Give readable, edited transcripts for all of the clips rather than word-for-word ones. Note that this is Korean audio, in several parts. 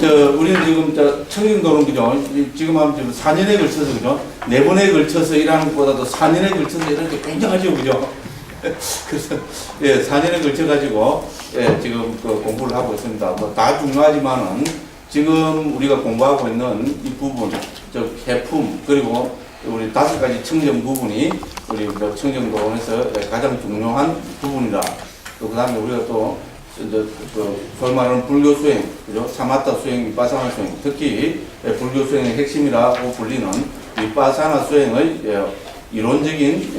우리는 지금 청정도로는 그죠? 지금 하면 지금 4년에 걸쳐서 그죠? 4번에 걸쳐서 일하는 것보다도 4년에 걸쳐서 이런 게 굉장하죠, 그죠? 그래서 예, 4년에 걸쳐 가지고 예, 지금 그 공부를 하고 있습니다. 뭐 다 중요하지만은 지금 우리가 공부하고 있는 이 부분, 해품 그리고 우리 5가지 청정 부분이 우리 청정도론에서 가장 중요한 부분이다. 그 다음에 우리가 또 소위 말하는 불교 수행, 그죠? 사마타 수행, 위파사나 수행, 특히 불교 수행의 핵심이라고 불리는 위파사나 수행의 이론적인,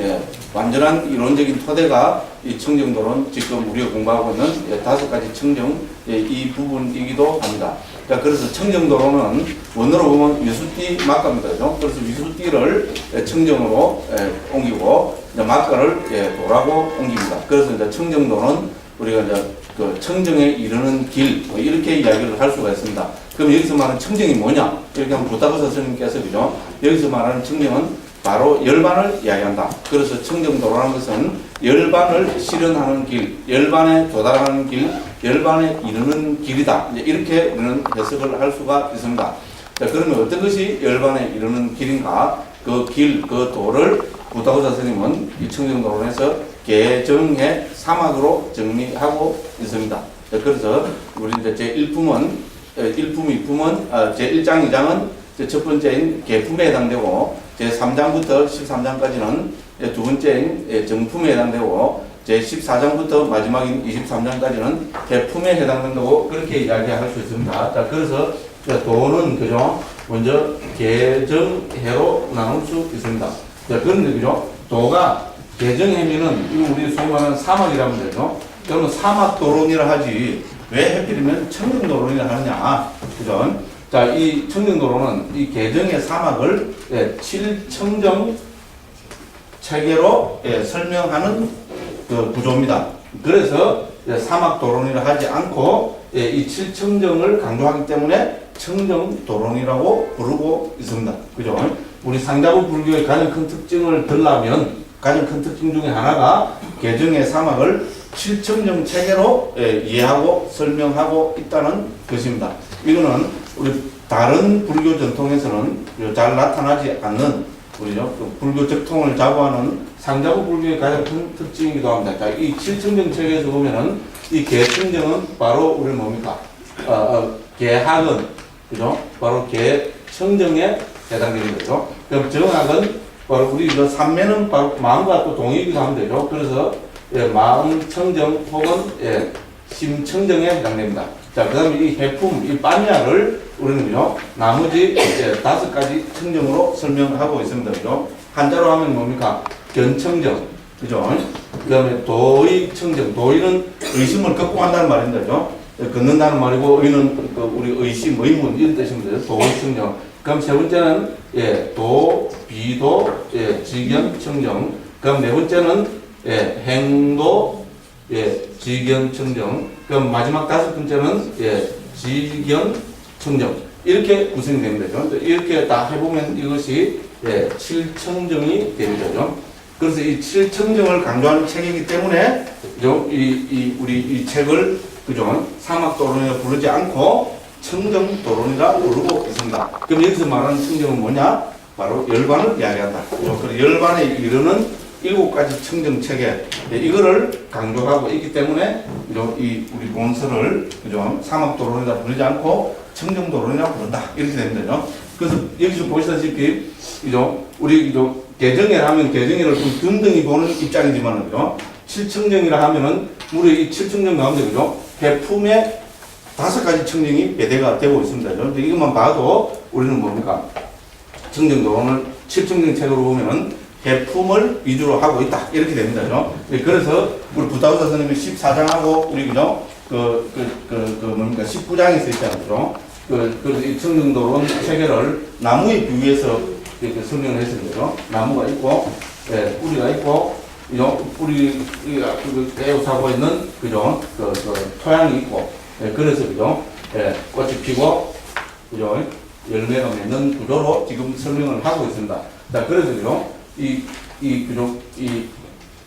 완전한 이론적인 토대가 이 청정도론 지금 우리가 공부하고 있는 5가지 청정 이 부분이기도 합니다. 자, 그래서 청정도론은 원어로 보면 위수띠 막가입니다. 그죠? 그래서 위수띠를 청정으로 옮기고 막가를 도라고 옮깁니다. 그래서 이제 청정도는 우리가 이제 그 청정에 이르는 길, 뭐 이렇게 이야기를 할 수가 있습니다. 그럼 여기서 말하는 청정이 뭐냐? 이렇게 하면 부타고사 스님께서 그죠? 여기서 말하는 청정은 바로 열반을 이야기한다. 그래서 청정도라는 것은 열반을 실현하는 길, 열반에 도달하는 길, 열반에 이르는 길이다. 이제 이렇게 우리는 해석을 할 수가 있습니다. 자, 그러면 어떤 것이 열반에 이르는 길인가? 그 길, 그 도를 부타고사 스님은 이 청정도론에서 개정의 사막으로 정리하고 있습니다. 자, 그래서 우리 이제 제1품은, 1품, 2품은, 제1장, 2장은 첫 번째인 개품에 해당되고, 제3장부터 13장까지는 두 번째인 정품에 해당되고, 제14장부터 마지막인 23장까지는 해품에 해당된다고 그렇게 이야기할 수 있습니다. 자, 그래서 도는 그죠? 먼저 개정해로 나눌 수 있습니다. 자, 그런데 그죠? 도가 개정해면은 이거 우리 소위 말하는 사막이라면 되죠? 그러면 사막도론이라 하지 왜 하필이면 청정도론이라 하느냐? 그죠? 자, 이 청정도론은 이 개정의 사막을 칠청정 체계로 설명하는 그 구조입니다. 그래서 사막도론이라 하지 않고 이 칠청정을 강조하기 때문에 청정도론이라고 부르고 있습니다. 그죠? 우리 상자부 불교의 가장 큰 특징을 들라면 가장 큰 특징 중에 하나가 개정의 사막을 칠청정 체계로 이해하고 설명하고 있다는 것입니다. 이거는 우리 다른 불교 전통에서는 잘 나타나지 않는 우리죠. 그 불교 적통을 자부하는 상자부 불교의 가장 큰 특징이기도 합니다. 자, 이 칠청정 체계에서 보면은 이 개청정은 바로 우리 뭡니까? 개학은 그죠? 바로 개청정에 해당되는 거죠. 그럼 정학은 바로 우리 삼매는 바로 마음과 또 동의기도 하면 되죠. 그래서 마음 청정 혹은 심청정에 해당됩니다. 자, 그 다음에 이 해품, 이 빠냐를 우리는 그죠? 나머지 5가지 청정으로 설명하고 있습니다. 그죠? 한자로 하면 뭡니까? 견청정. 그죠? 그 다음에 도의청정. 도의는 의심을 걷고 한다는 말입니다. 그죠? 걷는다는 말이고, 의는 우리 의심, 의문 이런 뜻입니다. 도의청정. 그럼 세 번째는 도, 비도, 지견청정. 그럼 네 번째는 행도, 지견청정. 그럼 마지막 5번째는 지견청정. 이렇게 구성이 됩니다. 이렇게 다 해보면 이것이 칠청정이 됩니다. 그래서 이 칠청정을 강조하는 책이기 때문에 우리 이 책을 그죠? 사막도론이라 부르지 않고 청정도론이라 부르고 있습니다. 그럼 여기서 말하는 청정은 뭐냐? 바로 열반을 이야기한다. 그래서 열반에 이르는 7가지 청정체계 이거를 강조하고 있기 때문에 이 우리 본서를 그죠? 사막도론이라 부르지 않고 청정도론이라 부른다. 이렇게 됩니다. 그래서 여기서 보시다시피 그죠? 우리 개정회를 하면 개정회를 좀 든든히 보는 입장이지만 그죠? 칠청정이라 하면은 우리 이 칠청정 가운데 그죠? 해품의 5가지 청정이 배대가 되고 있습니다. 그런데 이것만 봐도 우리는 뭡니까? 청정도론을 칠청정 책으로 보면은 해품을 위주로 하고 있다. 이렇게 됩니다. 그래서 우리 부타고사 선생님이 14장하고 우리 그죠? 뭡니까? 19장에 써 있잖아요. 그래서 이 청정도론 체계를 나무에 비유해서 이렇게 설명을 했습니다. 나무가 있고, 뿌리가 있고, 뿌리가 에워싸고 있는, 그죠? 토양이 있고, 그래서, 그죠? 꽃이 피고, 그죠? 열매가 맺는 구조로 지금 설명을 하고 있습니다. 자, 그래서, 그죠? 그죠? 이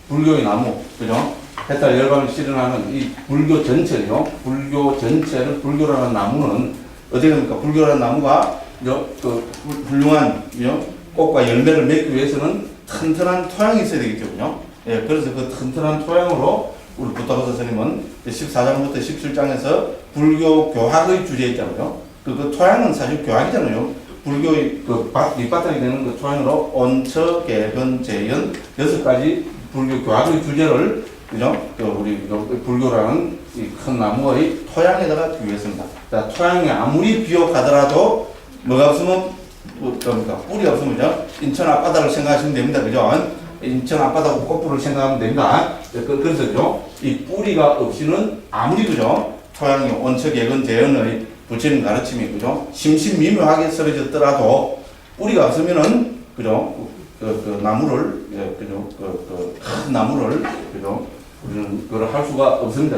불교의 나무, 그죠? 해탈 열반을 실현하는 이 불교 전체요. 불교 전체를 불교라는 나무는 어떻게 됩니까? 불교라는 나무가 그 훌륭한 꽃과 열매를 맺기 위해서는 튼튼한 토양이 있어야 되겠죠. 그죠? 예, 그래서 그 튼튼한 토양으로 우리 부타고 스님은 14장부터 17장에서 불교 교학의 주제 있잖아요. 그 토양은 사실 교학이잖아요. 불교의 그 밑바탕이 되는 그 토양으로 온처, 개근, 재연 6가지 불교 교학의 주제를 그죠? 우리 불교라는 이 큰 나무의 토양에다가 비유했습니다. 자, 토양이 아무리 비옥하더라도 뭐가 없으면 뭡니까? 뿔이 없으면 그죠? 인천 앞바다를 생각하시면 됩니다. 그죠? 인천 앞바다 꽃불을 생각하면 됩니다. 그래서 그죠? 이 뿌리가 없이는 아무리 그죠? 토양이 온처, 개근, 재연의 부처님 가르침이 그죠? 심심미묘하게 쓰러졌더라도 뿌리가 없으면은 그죠? 그 나무를 그죠? 큰 나무를 그죠? 우리는 그걸 할 수가 없습니다.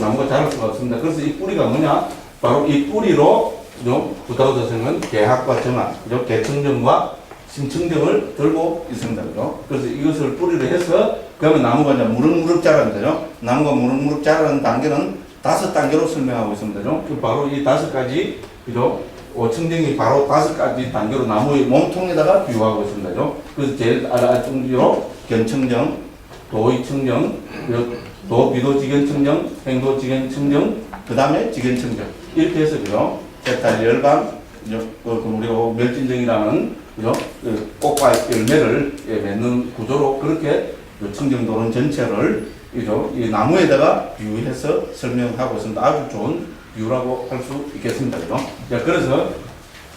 나무가 자랄 수가 없습니다. 그래서 이 뿌리가 뭐냐? 바로 이 뿌리로 그죠? 부타고 스님은 개학과 정학, 그죠? 개청정과 심청정을 들고 있습니다. 그죠? 그래서 이것을 뿌리로 해서 그러면 나무가 이제 무럭무럭 자란다죠. 나무가 무럭무럭 자라는 단계는 5단계로 설명하고 있습니다. 그 바로 이 5가지, 그죠? 오청정이 바로 5가지 단계로 나무의 몸통에다가 비유하고 있습니다. 그래서 제일 아래쪽으로 견청정, 도의청정, 도비도지견청정, 행도지견청정, 그 다음에 지견청정. 이렇게 해서, 그죠? 세탈 열감, 우리가 멸진정이라는, 그죠? 그 꽃과 열매를 맺는 구조로 그렇게 청정도론 전체를 그죠? 이 나무에다가 비유해서 설명하고 있습니다. 아주 좋은 비유라고 할 수 있겠습니다. 그죠? 자, 그래서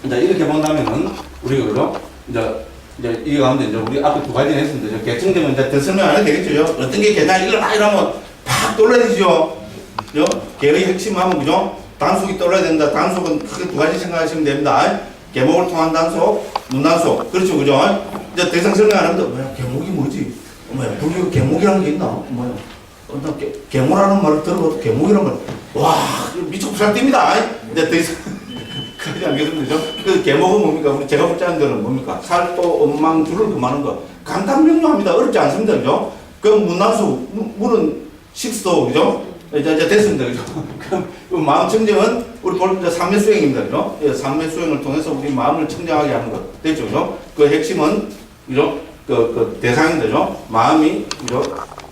이제 이렇게 본다면은 우리가 그죠? 이제 이 가운데 이제 우리 앞에 2가지 했습니다. 개청정은 이제 더 설명 안 해도 되겠죠? 어떤 게 개냐 이러면 팍 떠올라야 되죠. 그죠? 개의 핵심하면 그죠? 단속이 떠올라야 된다. 단속은 크게 2가지 생각하시면 됩니다. 계목을 통한 단속, 문단속. 그렇죠, 그죠? 이제 더 이상 설명 안 하는데 뭐야? 계목이 뭐지? 뭐야? 불교 계목이라는 게 있나? 뭐야? 계모라는 말을 들어봐도 계목이라는 말, 와, 미쳐 부살띱니다. 이제 더 이상 그러지 않겠습니까? 그 계목은 뭡니까? 우리 제가 볼자는 데는 뭡니까? 살도, 엄망, 줄을 금하는 거. 간단명료합니다. 어렵지 않습니다. 그죠? 그 문단수, 물은 식수도, 그죠? 이제 됐습니다. 그죠? 그럼 마음 청정은 우리 볼 때 삼매수행입니다. 그죠? 예, 삼매수행을 통해서 우리 마음을 청정하게 하는 것. 됐죠? 그죠? 그 핵심은, 그죠? 그 대상인 거죠. 마음이, 그죠?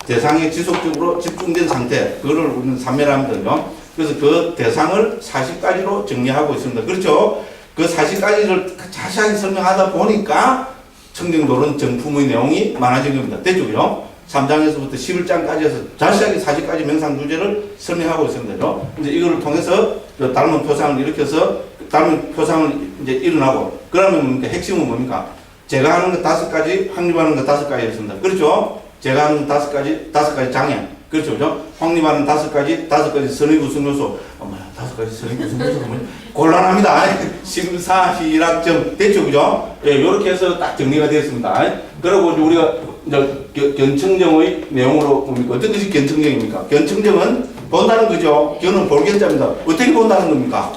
대상에 지속적으로 집중된 상태, 그거를 우리는 삼매랍니다. 그죠? 그래서 그 대상을 40가지로 정리하고 있습니다. 그렇죠? 그 40가지를 자세하게 설명하다 보니까 청정도론 정품의 내용이 많아진 겁니다. 됐죠? 그죠? 3장에서부터 11장까지 해서 자세하게 40가지 명상 주제를 설명하고 있습니다. 그죠? 이제 이거를 통해서 닮은 표상을 일으켜서 닮은 표상을 이제 일어나고, 그러면 뭡니까? 핵심은 뭡니까? 제가 하는 거 5가지, 확립하는 거 5가지였습니다. 그렇죠? 제가 하는 5가지 장애. 그렇죠, 그죠? 확립하는 5가지 선의구성 요소. 어머야, 5가지 선의구성 요소가 뭐냐? 곤란합니다. 심사희락점. 됐죠, 그죠? 예, 요렇게 해서 딱 정리가 되었습니다. 그리고 이제 우리가 이제 견청정의 내용으로 뭡니까? 어떤 것이 견청정입니까? 견청정은 본다는 거죠. 견은 볼견자입니다. 어떻게 본다는 겁니까?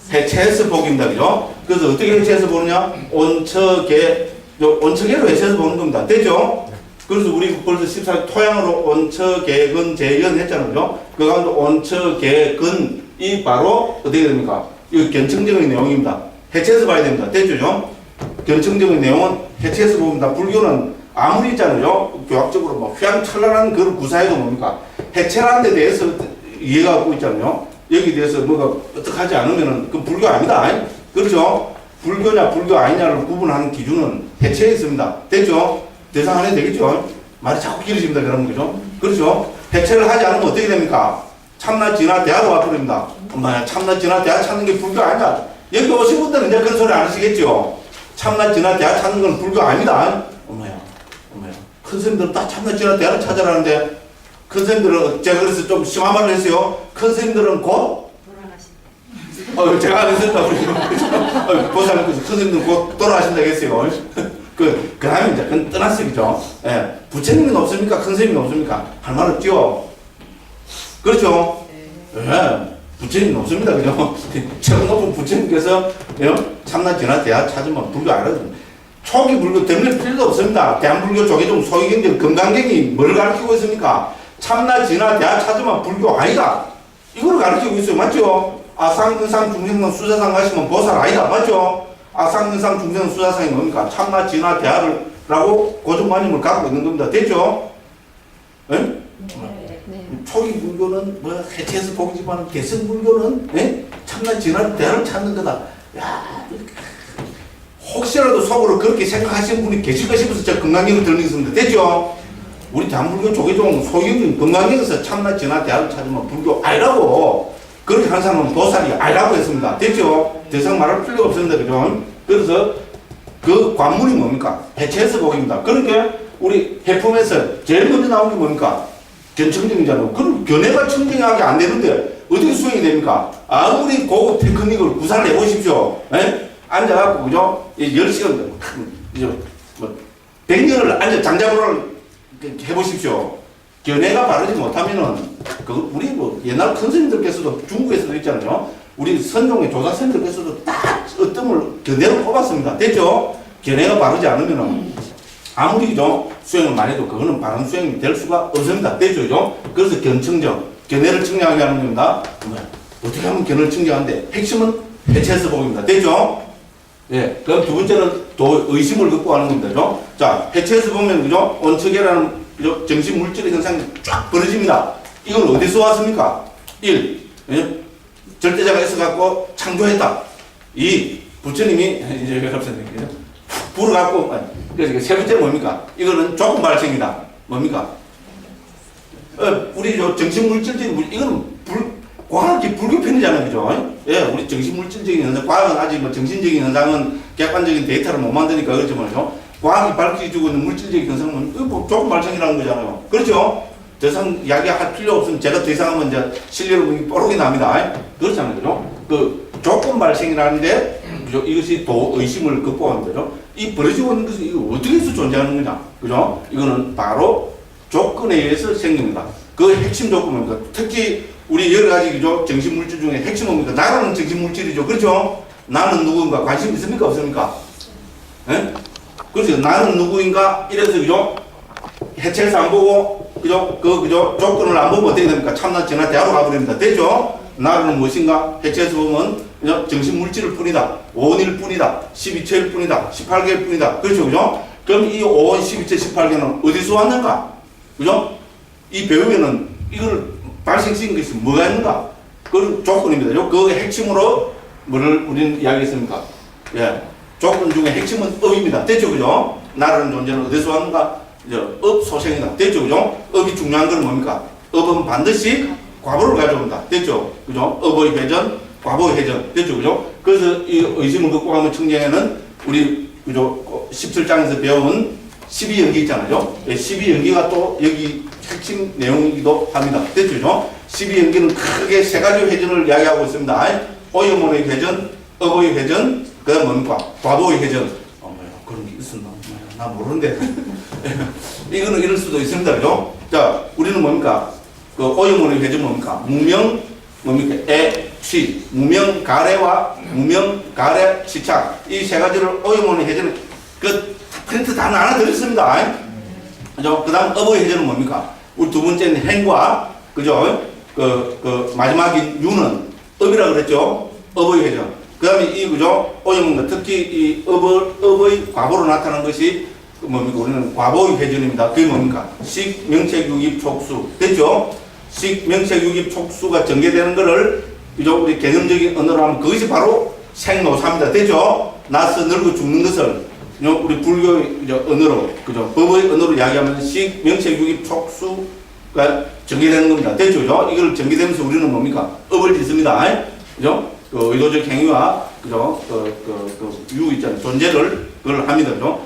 해체해서 보기입니다, 그죠? 그래서 어떻게 해체해서 보느냐? 온처계로 해체해서 보는 겁니다. 됐죠? 그래서 우리 벌써 14일 토양으로 온처, 개근, 재연 했잖아요. 그 가운데 온처, 개근이 바로 어떻게 됩니까? 이거 견청정의 내용입니다. 해체해서 봐야 됩니다. 됐죠? 견청정의 내용은 해체해서 봅니다. 불교는 아무리 있잖아요. 교학적으로 뭐 휘황찬란한 그런 구사해도 뭡니까? 해체라는 데 대해서 이해가 갖고 있잖아요. 여기에 대해서 뭐가 어떻게 하지 않으면은 그 불교 아니다. 그렇죠? 불교냐 불교 아니냐를 구분하는 기준은 해체에 있습니다. 됐죠? 대상 안 해도 되겠죠? 말이 자꾸 길어집니다. 그런 거죠? 그렇죠? 해체를 하지 않으면 어떻게 됩니까? 참나, 진화, 대화가 와버립니다. 엄마야, 참나, 진화, 대화 찾는 게 불교 아니다. 여기 오신 분들은 이제 그런 소리 안 하시겠죠? 참나, 진화, 대화 찾는 건 불교 아니다. 엄마야. 큰 스님들은 다 참나, 진화, 대화를 찾아라는데, 큰 스님들은, 제가 그래서 좀 심한 말을 했어요. 큰 스님들은 곧? 돌아가신다. 제가 안 했습니다. 보살님, 큰 스님들은 곧 돌아가신다고 했어요. 그 다음에 이제 그건 떠났어요. 그죠? 예. 부처님은 없습니까? 큰 스님은 없습니까? 할 말 없죠? 그렇죠? 예. 부처님은 없습니다. 그죠? 최고 높은 부처님께서 참나, 진화, 대화 찾으면 불교 알거든요. 초기 불교 때문에 필요도 없습니다. 대한불교 조계종 소위경전 건강경이 뭘 가르치고 있습니까? 참나, 진화, 대화 찾으면 불교 아니다. 이걸 가르치고 있어요. 맞죠? 아상근상 중생은 수자상 가시면 보살 아니다. 맞죠? 아상근상 중생은 수자상이 뭡니까? 참나, 진화, 대화를 라고 고정관념을 갖고 있는 겁니다. 됐죠? 예? 네. 초기 불교는 뭐 해체해서 보기지만 개성 불교는 예? 참나, 진화, 대화를 찾는 거다. 야, 혹시라도 속으로 그렇게 생각하시는 분이 계실까 싶어서 제가 금강경을 들리겠습니다. 됐죠? 우리 대한불교 조계종 소경님 금강경에서 참나, 진화, 대화를 찾으면 불교 아니라고 그렇게 한 사람은 보살이 아니라고 했습니다. 됐죠? 더 이상 말할 필요가 없습니다. 그죠? 그래서 그 관문이 뭡니까? 해체해서 복입니다. 그러니까 우리 해품에서 제일 먼저 나온 게 뭡니까? 견청정이잖아요. 그럼 견해가 청정하게 안 되는데 어떻게 수행이 됩니까? 아무리 고급 테크닉을 구사를 해보십시오. 에? 앉아갖고, 그죠? 10시간, 뭐, 100년을 앉아 장자부를 해보십시오. 견해가 바르지 못하면은, 우리 뭐, 옛날 큰 스님들께서도 중국에서도 있잖아요. 우리 선종의 조사 스님들께서도 딱 어떤 견해를 뽑았습니다. 됐죠? 견해가 바르지 않으면은, 아무리, 그죠? 수행을 많이 해도 그거는 바른 수행이 될 수가 없습니다. 됐죠? 그죠? 그래서 견청정, 견해를 청정하게 하는 겁니다. 어떻게 하면 견해를 청정하는데, 핵심은 해체해서 복입니다. 됐죠? 예, 그럼 두 번째는 또 의심을 갖고 하는 겁니다. 그죠? 자, 해체해서 보면, 그죠? 원척이라는, 그죠? 정신 물질의 현상이 쫙 벌어집니다. 이건 어디서 왔습니까? 1. 예? 절대자가 있어갖고 창조했다. 2. 부처님이, 이제 여러분들, 불어갖고, 그래서 세 번째 뭡니까? 이거는 조건 발생이다. 뭡니까? 우리 정신 물질적인 이거는 과학이 불교 편이잖아요. 그죠? 예, 우리 정신 물질적인 현상, 과학은 아직 뭐 정신적인 현상은 객관적인 데이터를 못 만드니까 그렇지만요. 과학이 밝혀주고 있는 물질적인 현상은 뭐 조건 발생이라는 거잖아요. 그렇죠? 더 이상 이야기할 필요 없으면 제가 더 이상 하면 이제 실력이 뽀록이 납니다. 그렇잖아요. 그죠? 그 조건 발생이라는데, 그죠? 이것이 도 의심을 극복하는 거죠. 이 벌어지고 있는 것이 이거 어떻게 해서 존재하는 거냐? 그죠? 이거는 바로 조건에 의해서 생깁니다. 그 핵심 조건입니다. 특히 우리 여러 가지 그죠? 정신 물질 중에 핵심은 뭡니까? 나라는 정신 물질이죠. 그렇죠? 나는 누구인가 관심 있습니까? 없습니까? 예? 그렇죠. 나는 누구인가? 이래서 그죠? 해체해서 안 보고 그죠? 그죠? 조건을 안 보면 어떻게 됩니까? 참나, 진화, 대화로 가버립니다. 되죠? 나는 무엇인가? 해체해서 보면 그죠? 정신 물질일 뿐이다. 5원일 뿐이다. 12처일 뿐이다. 18개일 뿐이다. 그렇죠? 그죠? 그럼 이 5원, 12처, 18개는 어디서 왔는가? 그죠? 이 배우에는 이걸 발생시킨 것이 뭐가 있는가? 그런 조건입니다. 그 핵심으로 뭐를 우리는 이야기했습니까? 예. 조건 중에 핵심은 업입니다. 됐죠? 그죠? 나라는 존재는 어디서 왔는가? 업 소생이다. 됐죠? 그죠? 업이 중요한 건 뭡니까? 업은 반드시 과보를 가져온다. 됐죠? 그죠? 업의 회전, 과보의 회전. 됐죠? 그죠? 그래서 이 의심을 극복하면 청정에는 우리, 그죠? 17장에서 배운 12연기 있잖아요. 12연기가 또 여기 핵심 내용이기도 합니다. 됐죠? 그죠? 12연기는 크게 세 가지 회전을 이야기하고 있습니다. 오염원의 회전, 업의 회전, 그 다음 뭡니까? 과보의 회전. 뭐야, 그런 게 있었나? 나 모르는데. 이거는 이럴 수도 있습니다. 그죠? 자, 우리는 뭡니까? 그 오염원의 회전 뭡니까? 무명, 뭡니까? 취. 무명 가래와 무명 가래 시착. 이 세 가지를 오염원의 회전을 그 프린트 다 나눠 드렸습니다. 그죠? 그 다음 업의 회전은 뭡니까? 우리 두 번째는 행과, 그죠? 마지막인 유는 업이라고 그랬죠? 업의 회전. 그 다음에 이, 그죠? 오염원과 특히 이 업의 과보로 나타나는 것이 뭡니까? 우리는 과보의 회전입니다. 그게 뭡니까? 식, 명책, 유입, 촉수. 됐죠? 식, 명책, 유입, 촉수가 전개되는 것을, 그죠? 우리 개념적인 언어로 하면 그것이 바로 생노사입니다. 됐죠? 나서 늙어 죽는 것을, 우리 불교의 언어로, 그죠? 법의 언어로 이야기하면 식, 명책, 유입, 촉수가 전개되는 겁니다. 됐죠? 그죠? 이걸 전개되면서 우리는 뭡니까? 업을 짓습니다. 그죠? 의도적 행위와, 그죠? 유 있잖아요. 존재를, 그걸 합니다. 그죠?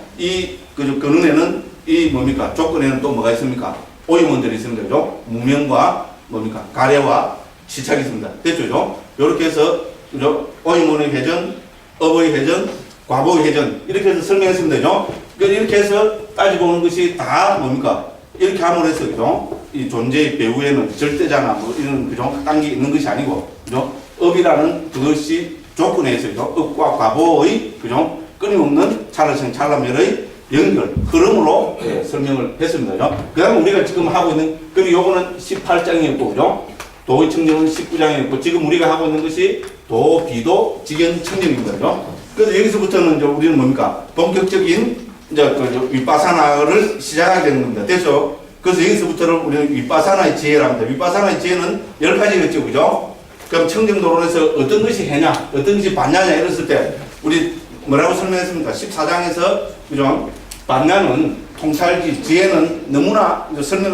그죠? 근원에는 이 뭡니까? 조건에는 또 뭐가 있습니까? 오염원들이 있습니다. 그죠? 무명과 뭡니까? 가래와 시착이 있습니다. 됐죠? 그죠? 요렇게 해서, 그죠? 오염원의 회전, 업의 회전, 과보의 회전, 이렇게 해서 설명했습니다. 그죠? 이렇게 해서 따져보는 것이 다 뭡니까? 이렇게 함으로 해서, 그죠? 이 존재의 배후에는 절대자나 뭐 이런, 그죠? 딴 게 있는 것이 아니고, 그죠? 업이라는 그것이 조건에 의해서, 그죠? 업과 과보의, 그죠? 끊임없는 찰나성 찰나멸의 연결, 흐름으로 설명을 했습니다. 그 다음에 우리가 지금 하고 있는, 그리고 요거는 18장이었고, 그죠? 도의청정은 19장이었고 지금 우리가 하고 있는 것이 도, 비도, 직연청정인 거죠. 그래서 여기서부터는 이제 우리는 뭡니까? 본격적인 이제 그 윗바사나를 시작하게 되는 겁니다. 됐죠? 그래서 여기서부터는 우리는 윗바사나의 지혜를 합니다. 윗바사나의 지혜는 10가지겠죠, 그죠? 그럼 청정도론에서 어떤 것이 해냐, 어떤 것이 받냐냐 이랬을 때 우리 뭐라고 설명했습니까? 14장에서 그죠? 받냐는 통찰지, 지혜는 너무나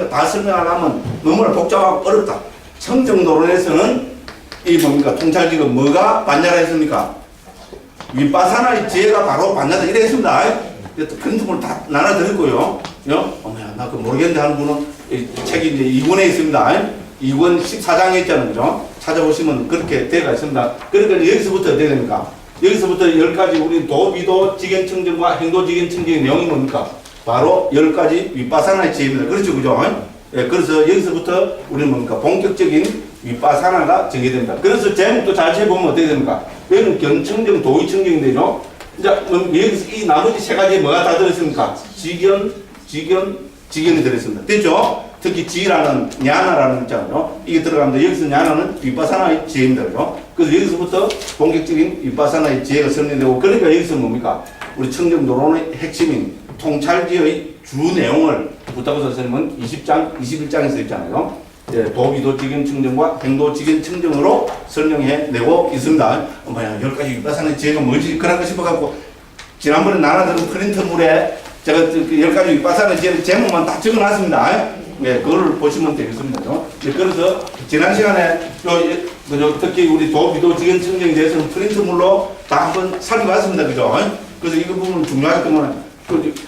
다 설명하려면 너무나 복잡하고 어렵다. 청정도론에서는 이 뭡니까? 통찰지가 뭐가 받냐라 했습니까? 윗바사나의 지혜가 바로 받냐다 이래 했습니다. 그런 부분을 다 나눠드렸고요. 어머야, 나 그거 모르겠는데 하는 분은 이 책이 이제 2권에 있습니다. 2권 14장에 있잖아요. 그죠? 찾아보시면 그렇게 되어 있습니다. 그러니까 여기서부터 어떻게 됩니까? 여기서부터 10가지 우리 도비도 직연청정과 행도직연청정의 내용이 뭡니까? 바로 10가지 윗바사나의 지혜입니다. 그렇죠, 그죠? 예, 그래서 여기서부터 우리는 뭡니까? 본격적인 윗바사나가 전개됩니다. 그래서 제목도 잘 해보면 어떻게 됩니까? 여기는 견청정, 도의청정이 되죠? 이제 여기서 이 나머지 세 가지에 뭐가 다 들어있습니까? 직연이 들어있습니다. 됐죠? 특히 지라는 냐나라는 있잖아요. 이게 들어가는데 여기서 냐나는 윗바사나의 지혜입니다. 그죠? 그래서 여기서부터 본격적인 윗바사나의 지혜가 설명되고 그러니까 여기서 뭡니까? 우리 청정도론의 핵심인 통찰지의 주 내용을 부탁고 선생님은 20장, 21장에서 있잖아요. 예, 도비도 직연청정과 행도직연청정으로 설명해내고 있습니다. 뭐야, 10가지 윗바사나의 지혜가 뭐지? 그런가 싶어갖고 지난번에 나눠드린 프린트물에 제가 10가지 윗바사나의 지혜 제목만 다 적어놨습니다. 예, 그걸 보시면 되겠습니다. 예, 그래서 지난 시간에 특히 우리 도비도 직연청정에 대해서는 프린트물로 다 한번 살펴봤습니다. 그죠? 그래서 이 부분은 중요하기 때문에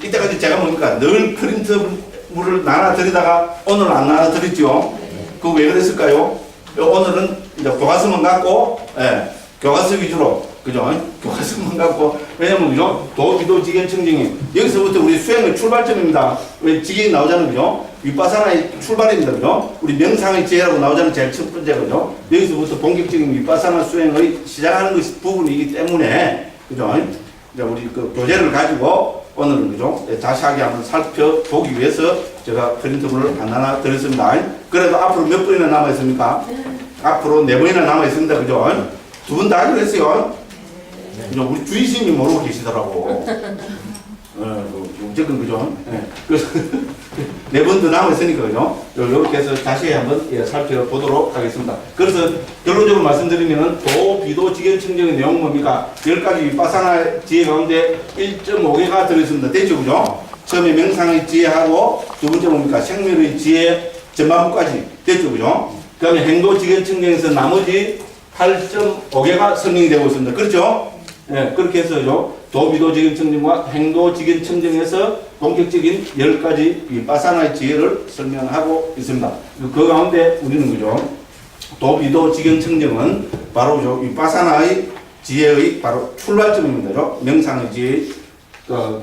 이때까지 제가 뭡니까? 늘 프린트물을 나눠드리다가 오늘 안 나눠드렸죠. 그거 왜 그랬을까요? 오늘은 이제 교과서만 갖고, 예, 교과서 위주로, 그죠? 교과서만 갖고, 왜냐면, 그죠? 도비도 직연청정이, 여기서부터 우리 수행의 출발점입니다. 왜 직연이 나오잖아요, 그죠? 윗바사나의 출발입니다, 그죠? 우리 명상의 지혜라고 나오잖아요, 제일 첫 번째, 그죠? 여기서부터 본격적인 윗바사나 수행의 시작하는 것이 부분이기 때문에, 그죠? 이제 우리 그 교재를 가지고, 오늘은 그죠? 자세하게 한번 살펴보기 위해서 제가 프린트물을 하나 드렸습니다. 그래도 앞으로 몇 번이나 남아있습니까? 앞으로 4번이나 남아있습니다. 그죠? 2분 다 하기로 했어요. 그죠? 우리 주의심이 모르고 계시더라고. 어쨌든 그죠? 그래서 4번 더 남아있으니까 그죠? 이렇게 해서 자세히 한번 살펴보도록 하겠습니다. 그래서 결론적으로 말씀드리면은 도비도 직연청정의 내용은 뭡니까? 10가지 윗바사나 지혜 가운데 1.5개가 들어있습니다. 됐죠? 그죠? 처음에 명상의 지혜하고 두 번째 뭡니까? 생멸의 지혜 전반부까지 됐죠? 그죠? 그 다음에 행도 직연청정에서 나머지 8.5개가 설명이 되고 있습니다. 그렇죠? 예, 그렇게 해서요. 도비도 직연청정과 행도 직연청정에서 본격적인 10가지 윗바사나의 지혜를 설명하고 있습니다. 그 가운데 우리는 그죠? 도비도 직연청정은 바로 그죠? 윗바사나의 지혜의 바로 출발점입니다. 그죠? 명상의 지혜의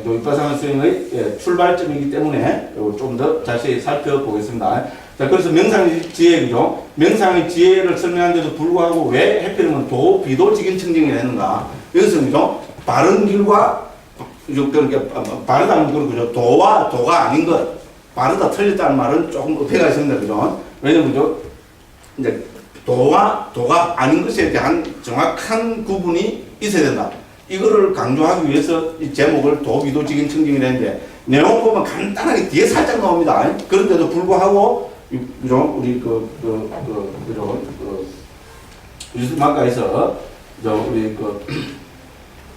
윗바사나 수행의 출발점이기 때문에 좀 더 자세히 살펴보겠습니다. 자, 그래서 명상의 지혜, 그죠? 명상의 지혜를 설명하는데도 불구하고 왜 해필이면 도비도 직연청정이 되는가? 여기서 그죠? 바른 길과 바르다는 건 그죠? 도와 도가 아닌 것, 바르다 틀렸다는 말은 조금 어폐가 있습니다. 그죠? 왜냐면 그죠? 이제 도와 도가 아닌 것에 대한 정확한 구분이 있어야 된다. 이거를 강조하기 위해서 이 제목을 도비도 직연청정이라 했는데 내용 보면 간단하게 뒤에 살짝 나옵니다. 그런데도 불구하고 그죠? 우리 그죠? 유스마가에서 우리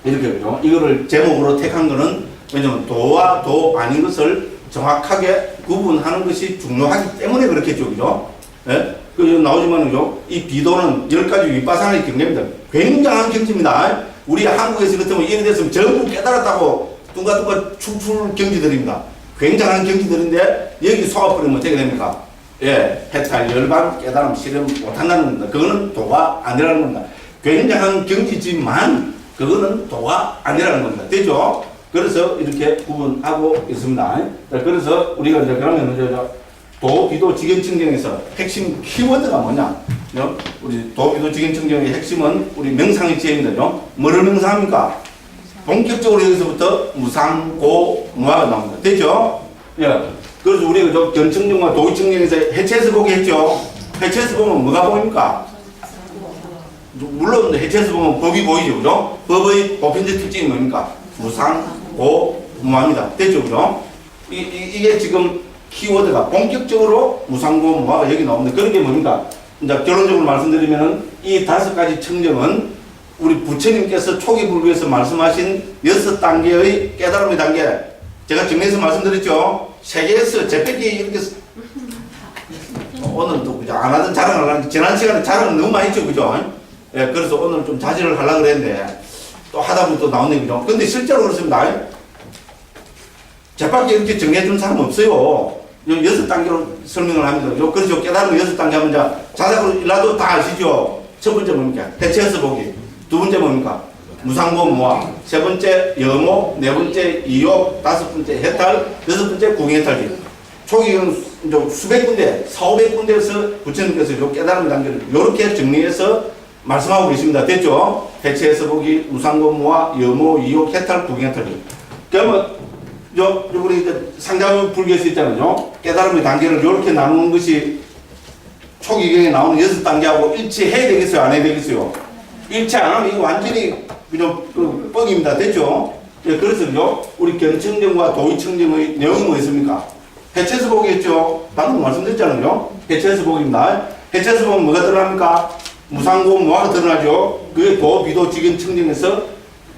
이렇게 그죠? 이거를 제목으로 택한 거는 왜냐면 도와 도 아닌 것을 정확하게 구분하는 것이 중요하기 때문에 그렇겠죠. 그죠? 예? 그 나오지만 그죠? 이 비도는 10가지 윗바사나의 경계입니다. 굉장한 경지입니다. 우리 한국에서 그렇다면 이래 됐으면 전부 깨달았다고 뚱가뚱가 출출 경지들입니다. 굉장한 경지들인데 여기 속아버리면 어떻게 됩니까? 예, 해탈, 열반, 깨달음, 실험 못한다는 겁니다. 그거는 도가 아니라는 겁니다. 굉장한 경지지만 그거는 도가 아니라는 겁니다. 되죠? 그래서 이렇게 구분하고 있습니다. 그래서 우리가 이제 그러면 도비도 직연청정에서 핵심 키워드가 뭐냐? 우리 도비도 직연청정의 핵심은 우리 명상의 지혜입니다. 뭐를 명상합니까? 본격적으로 여기서부터 무상고 무아가 나옵니다. 되죠? 예. 그래서 우리가 견청정과 도의청정에서 해체해서 보게 했죠. 해체해서 보면 뭐가 보입니까? 물론 해체해서 보면 법이 보이죠, 그죠? 법의 보편적 특징이 뭡니까? 무상고무합니다. 됐죠, 그죠? 이게 지금 키워드가 본격적으로 무상고무화가 여기 나옵니다. 그런 게 뭡니까? 이제 결론적으로 말씀드리면은 이 5가지 청정은 우리 부처님께서 초기 불교에서 말씀하신 6단계의 깨달음의 단계, 제가 정리해서 말씀드렸죠. 세계에서 재패기 이렇게 오늘 또 그죠? 안 하던 자랑을 하는데 지난 시간에 자랑을 너무 많이 했죠, 그죠? 예, 그래서 오늘 좀 자제를 하려고 그랬는데 또 하다 보면 또 나오네, 그죠? 근데 실제로 그렇습니다. 재빨리 이렇게 정해준 사람 없어요. 6단계로 설명을 합니다. 그래서 깨달음을 6단계 하면 자작으로 일라도 다 아시죠? 첫 번째 뭡니까? 해체해서 보기. 두 번째 뭡니까? 무상고무화. 세 번째 여모. 네 번째 이욕. 다섯 번째 해탈. 여섯 번째 구경해탈기. 초기는 수백 군데, 4,500군데에서 부처님께서 요 깨달음의 단계를 이렇게 정리해서 말씀하고 계십니다. 됐죠? 해체해서 보기, 무상고무화, 여모, 이욕, 해탈, 구경해탈기. 그러면 우리 상담 불교에서 있잖아요. 깨달음의 단계를 이렇게 나누는 것이 초기경에 나오는 6단계하고 일치해야 되겠어요? 안 해야 되겠어요? 일치 안 하면 이거 완전히 그냥 뻥입니다. 됐죠? 예, 그래서 우리 견청정과 도의청정의 내용이 뭐였습니까? 해체해서 보기겠죠? 방금 말씀드렸잖아요. 해체해서 보기입니다. 해체해서 보면 뭐가 드러납니까? 무상고 무화가 드러나죠? 그게 도, 비도, 직견, 청정에서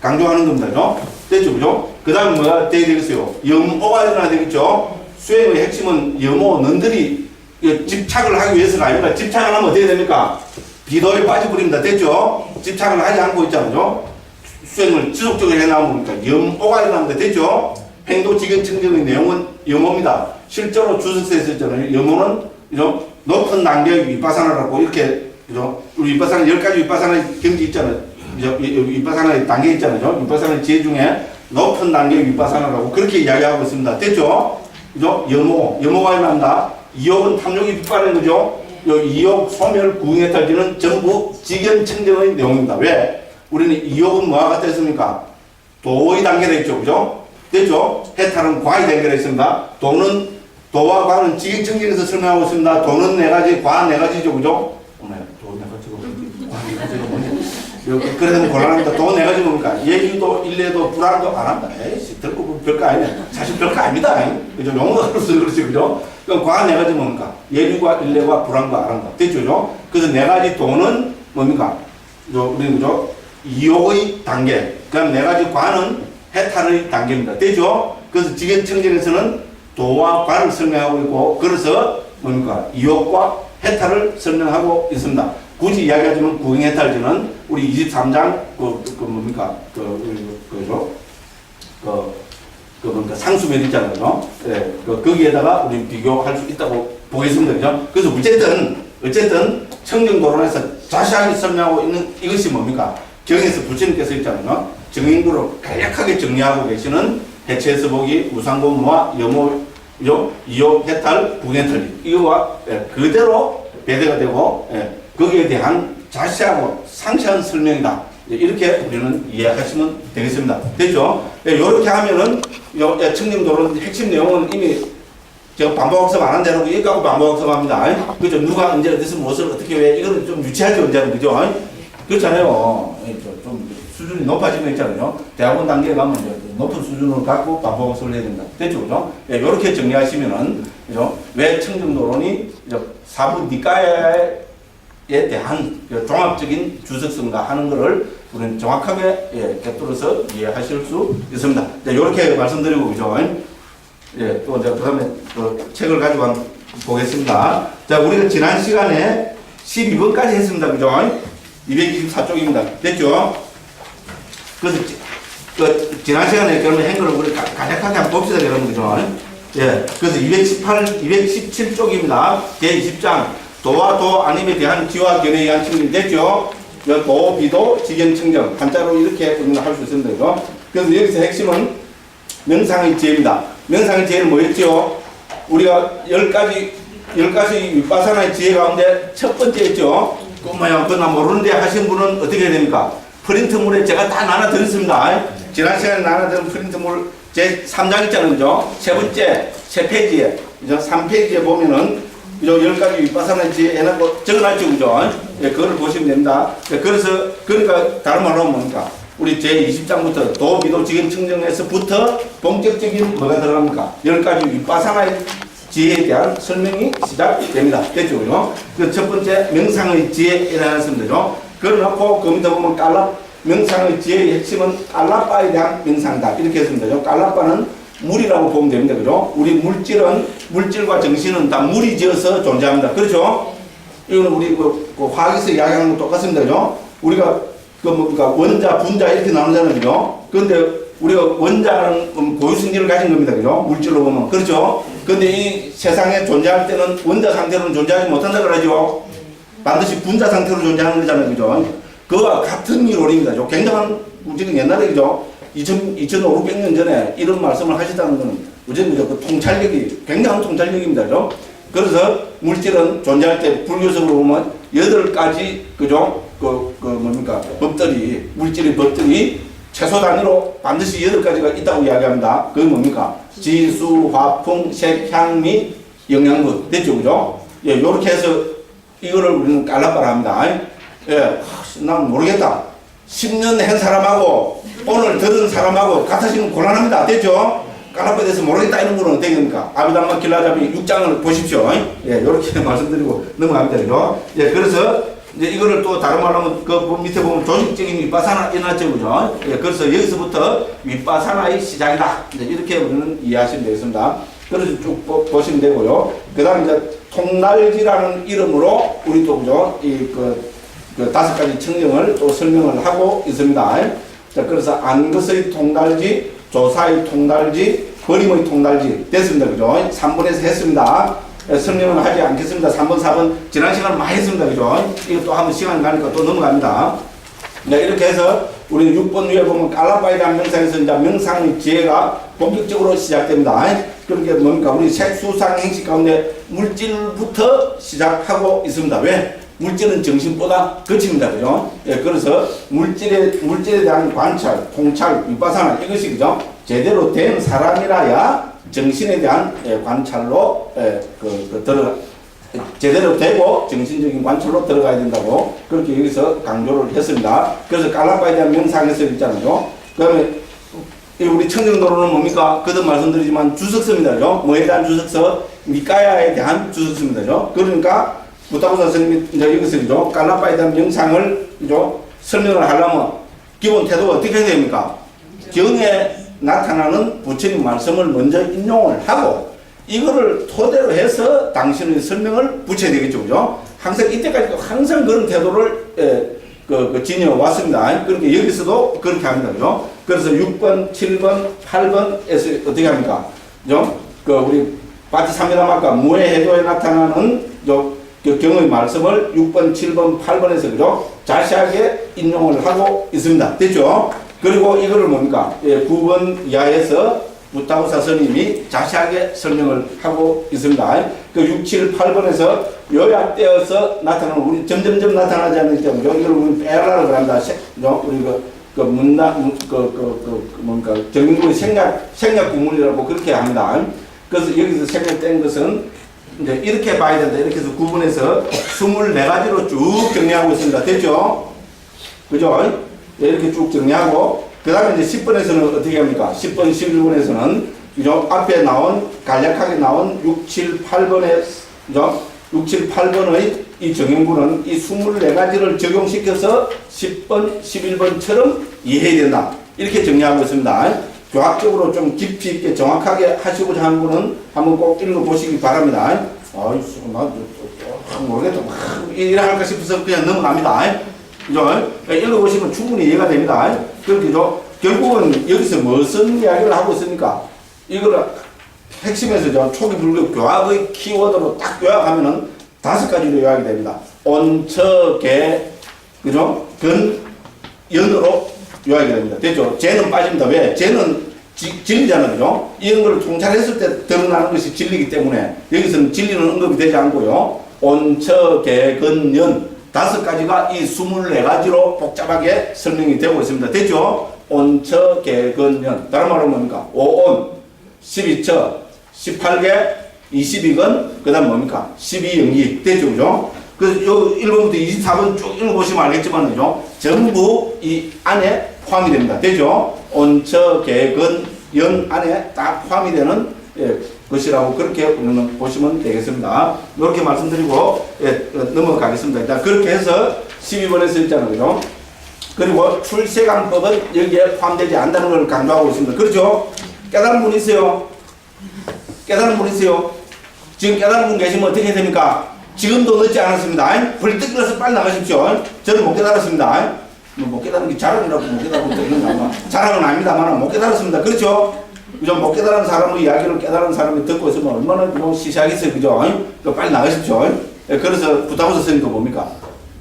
강조하는 겁니다. 됐죠? 그죠? 그 다음에 뭐가 돼야 되겠어요? 염오가 일어나야 되겠죠? 수행의 핵심은 염오, 너희들이 집착을 하기 위해서가 아니라 집착을 하면 어떻게 됩니까? 비도에 빠져버립니다. 됐죠? 집착을 하지 않고 있잖아요? 수행을 지속적으로 해나오니까 염오가 일어납니다. 됐죠? 행도, 직견, 청정의 내용은 염오입니다. 실제로 주석서에 있었잖아요. 염오는 높은 단계의 위파사나라고 이렇게 우리 위파사나 10가지 위파사나 경지 있잖아요. 위파사나의 단계 있잖아요. 위파사나의 지혜 중에 높은 단계의 위파사나라고 그렇게 이야기하고 있습니다. 됐죠? 그죠? 염오가 일어난다. 이욕은 탐욕이 빛바라는 거죠. 이욕, 소멸, 구경해탈지는 전부 직견 청정의 내용입니다. 왜? 우리는 이욕은 뭐와 같다 했습니까? 도의 단계라 했죠. 그죠? 됐죠? 해탈은 과의 단계라 했습니다. 도와 과는 직견 청정에서 설명하고 있습니다. 도는 4가지, 과 4가지죠. 그죠? 도 4가지가 뭐지? 그래서 곤란합니다. 도 4가지 뭡니까? 예의도, 일례도, 불안도 안 한다. 에이씨, 듣고 보면 별거 아니네. 사실 별거 아닙니다. 그죠? 용어가 없어서 그렇지. 그죠? 그럼 과 4가지 뭡니까? 예의와 일례와 불안과 아랑과. 됐죠? 그죠? 그래서 4가지 도는 뭡니까? 우리는 그죠? 이욕의 단계. 그럼 4가지 과는 해탈의 단계입니다. 됐죠? 그래서 직견 청정에서는 도와 과를 설명하고 있고, 그래서 뭡니까? 이욕과 해탈을 설명하고 있습니다. 굳이 이야기하자면 구경해탈지는 우리 23장 뭡니까? 뭡니까? 상수면 있잖아요. 예, 거기에다가 우리 비교할 수 있다고 보겠습니다. 그죠? 그래서 어쨌든 청정도론에서 자세하게 설명하고 있는 이것이 뭡니까? 경에서 부처님께서 있잖아요. 정인구로 간략하게 정리하고 계시는 해체해서 보기, 무상고무와 염오, 이욕, 해탈, 구경해탈 이거와 그대로 배대가 되고 거기에 대한 자세하고 상세한 설명이다. 이렇게 우리는 이해하시면 되겠습니다. 됐죠? 이렇게 하면은 청정도론 핵심 내용은 이미 제가 반복학습 안 한 대로 여기까지 반복학습합니다. 그죠? 누가 언제 어디서 무엇을 어떻게 왜 이거는 좀 유치하죠, 언제는. 그죠? 그렇잖아요. 좀 수준이 높아지면 있잖아요. 대학원 단계에 가면 높은 수준을 갖고 반복학습을 해야 된다. 됐죠? 그죠? 이렇게 정리하시면은, 그죠? 왜 청정도론이 사부 니까에 대한 종합적인 주석성과 하는 것을 우리는 정확하게 꿰뚫어서 이해하실 수 있습니다. 이렇게 말씀드리고, 그죠? 또 이제 그 다음에 책을 가지고 보겠습니다. 자, 우리가 지난 시간에 12번까지 했습니다. 그죠? 224쪽입니다. 됐죠? 그래서 지난 시간에 그러면 행거를 우리 간략하게 한번 봅시다. 여러분, 그죠? 예. 그래서 217쪽입니다. 제20장. 도와 도 아님에 대한 지와 견해에 의한 chứng 됐죠? 도, 비도, 직견, 청정. 한자로 이렇게 할 수 있습니다. 그죠? 그래서 여기서 핵심은 명상의 지혜입니다. 명상의 지혜는 뭐였죠? 우리가 10가지 윗바사나의 지혜 가운데 첫 번째였죠? 그나 모르는데 하신 분은 어떻게 해야 됩니까? 프린트물에 제가 다 나눠드렸습니다. 지난 시간에 나눠드린 프린트물 제 3장 있잖아요. 그죠? 세 번째, 세 페이지에, 3페이지에 보면은 그죠? 10가지 윗바사나 지혜 해놓고 적어놨죠, 그죠? 예, 그걸 보시면 됩니다. 예, 그래서, 그러니까, 다른 말로 하면 뭡니까? 우리 제20장부터 도비도 지금 청정에서부터 본격적인 뭐가 들어갑니까? 10가지 윗바사나의 지혜에 대한 설명이 시작됩니다. 됐죠, 그죠? 그 첫 번째, 명상의 지혜라는 것이죠. 그걸 놓고, 그 밑에 보면 명상의 지혜의 핵심은 깔라빠에 대한 명상이다. 이렇게 했습니다. 깔라빠는 물이라고 보면 됩니다. 그죠? 우리 물질과 정신은 다 물이 지어서 존재합니다. 그렇죠? 이거는 우리 화학에서 이야기하는 거 똑같습니다. 그죠? 우리가 원자, 분자 이렇게 나누잖아요. 그죠? 그런데 우리가 원자는 고유성질을 가진 겁니다. 그죠? 물질로 보면. 그렇죠? 근데 이 세상에 존재할 때는 원자 상태로는 존재하지 못한다 그러죠? 반드시 분자 상태로 존재하는 거잖아요. 그죠? 그와 같은 이론입니다. 굉장한, 지금 옛날에, 그죠? 2,500년 전에 이런 말씀을 하셨다는 것은 어쨌든 그 통찰력이, 굉장한 통찰력입니다. 그죠? 그래서 물질은 존재할 때 불교적으로 보면 8가지, 그죠? 법들이, 물질의 법들이 최소 단위로 반드시 8가지가 있다고 이야기합니다. 그게 뭡니까? 지수, 화풍, 색, 향, 미, 영양분. 됐죠? 그죠? 예, 요렇게 해서 이거를 우리는 깔라빠라 합니다. 예, 난 모르겠다. 10년 한 사람하고 오늘 들은 사람하고 같으시면 곤란합니다. 됐죠? 깔라빠에 대해서 모르겠다 이런 거는 어떻게 됩니까? 아비담마 길라잡이 6장을 보십시오. 예, 요렇게 말씀드리고 넘어갑니다. 그죠? 예, 그래서 이제 이거를 또 다른 말로 하면 그 밑에 보면 조직적인 윗바사나 일어났죠. 그죠? 예, 그래서 여기서부터 윗바사나의 시작이다. 이제 이렇게 우리는 이해하시면 되겠습니다. 그래서 쭉 보시면 되고요. 그 다음에 이제 통날지라는 이름으로 우리 또 그죠? 그 5가지 청정을 또 설명을 하고 있습니다. 자, 그래서 안것의 통달지, 조사의 통달지, 버림의 통달지 됐습니다. 그죠? 3번에서 했습니다. 설명을 하지 않겠습니다. 3번, 4번 지난 시간 많이 했습니다. 그죠? 이거 또 한번 시간 가니까 또 넘어갑니다. 네, 이렇게 해서 우리는 6번 위에 보면 깔라빠에 대한 명상에서 이제 명상의 지혜가 본격적으로 시작됩니다. 그게 뭡니까? 우리 색수상 행식 가운데 물질부터 시작하고 있습니다. 왜? 물질은 정신보다 거칩니다. 그죠? 예, 그래서 물질에 대한 관찰, 통찰, 윗바사나 이것이 그죠? 제대로 된 사람이라야 정신에 대한 관찰로 제대로 되고 정신적인 관찰로 들어가야 된다고 그렇게 여기서 강조를 했습니다. 그래서 깔라빠에 대한 명상에서 있잖아요. 그 다음에 우리 청정도로는 뭡니까? 그도 말씀드리지만 주석서입니다. 그죠? 뭐에 대한 주석서? 미가야에 대한 주석서입니다. 그죠? 그러니까 부타고사 스님이 이제 여기서 그죠? 깔라빠에 대한 명상을 그죠? 설명을 하려면 기본 태도가 어떻게 해야 됩니까? 경에 나타나는 부처님 말씀을 먼저 인용을 하고 이거를 토대로 해서 당신의 설명을 붙여야 되겠죠. 그죠? 항상 이때까지 항상 그런 태도를 지녀왔습니다. 그러니까 여기서도 그렇게 합니다. 그죠? 그래서 6번, 7번, 8번에서 어떻게 합니까? 그죠? 우리 바티사미다마가 무해해도에 나타나는 경의 말씀을 6번, 7번, 8번에서 그죠? 자세하게 인용을 하고 있습니다. 됐죠? 그리고 이거를 뭡니까? 9번 이하에서 부타고사 스님이 자세하게 설명을 하고 있습니다. 그 6, 7, 8번에서 요약되어서 나타나는 우리 점점점 나타나지 않는 점, 이걸 우리 빼라고 합니다. 우리 뭔가 정민구의 생략 구문이라고 그렇게 합니다. 그래서 여기서 생략된 것은 이제 이렇게 봐야 된다. 이렇게 해서 9번에서 24가지로 쭉 정리하고 있습니다. 됐죠? 그죠? 이렇게 쭉 정리하고, 그 다음에 이제 10번에서는 어떻게 합니까? 10번, 11번에서는, 그죠? 앞에 나온, 간략하게 나온 6, 7, 8번에, 그죠? 6, 7, 8번의 이 정형구는 이 24가지를 적용시켜서 10번, 11번처럼 이해해야 된다. 이렇게 정리하고 있습니다. 교학적으로 좀 깊이 있게 정확하게 하시고자 하는 분은 한번 꼭 읽어보시기 바랍니다. 모르겠다. 이래 할까 싶어서 그냥 넘어갑니다. 그죠? 읽어보시면 충분히 이해가 됩니다. 그렇죠? 결국은 여기서 무슨 이야기를 하고 있습니까? 이거를 핵심에서 초기 불교 교학의 키워드로 딱 요약하면은 5가지로 요약이 됩니다. 온처계, 그죠? 근, 연으로 요약이 됩니다. 됐죠? 재는 빠집니다. 왜? 재는 진리잖아요. 그죠? 이런 걸 통찰했을 때 드러나는 것이 진리이기 때문에 여기서는 진리는 언급이 되지 않고요. 온처계, 근, 연 5가지가 이 24가지로 복잡하게 설명이 되고 있습니다. 됐죠? 온처, 개, 근, 연. 다른 말로 뭡니까? 5온, 12처, 18개, 22건, 그 다음 뭡니까? 12연기. 됐죠, 그죠? 그래서 요 1번부터 24번 쭉 읽어보시면 알겠지만, 그죠? 전부 이 안에 포함이 됩니다. 되죠? 온처, 개근, 연 안에 딱 포함이 되는 것이라고 그렇게 우리는 보시면 되겠습니다. 이렇게 말씀드리고 넘어가겠습니다. 일단 그렇게 해서 12번에서 있잖아요. 그죠? 그리고 출세관법은 여기에 포함되지 않는다는 걸 강조하고 있습니다. 그렇죠? 깨달은 분 있어요? 깨달은 분 있어요? 지금 깨달은 분 계시면 어떻게 됩니까? 지금도 늦지 않았습니다. 불떡 일어서 빨리 나가십시오. 저는 못 깨달았습니다. 못 깨달은 게 자랑이라고 못 깨달은 것도 있는 거 아마 자랑은 아닙니다만 못 깨달았습니다. 그렇죠? 그죠? 못 깨달은 사람의 이야기를 깨달은 사람이 듣고 있으면 얼마나 좀 시시하겠어요. 그죠? 빨리 나가십시오. 그래서 부타고서 선생님도 뭡니까?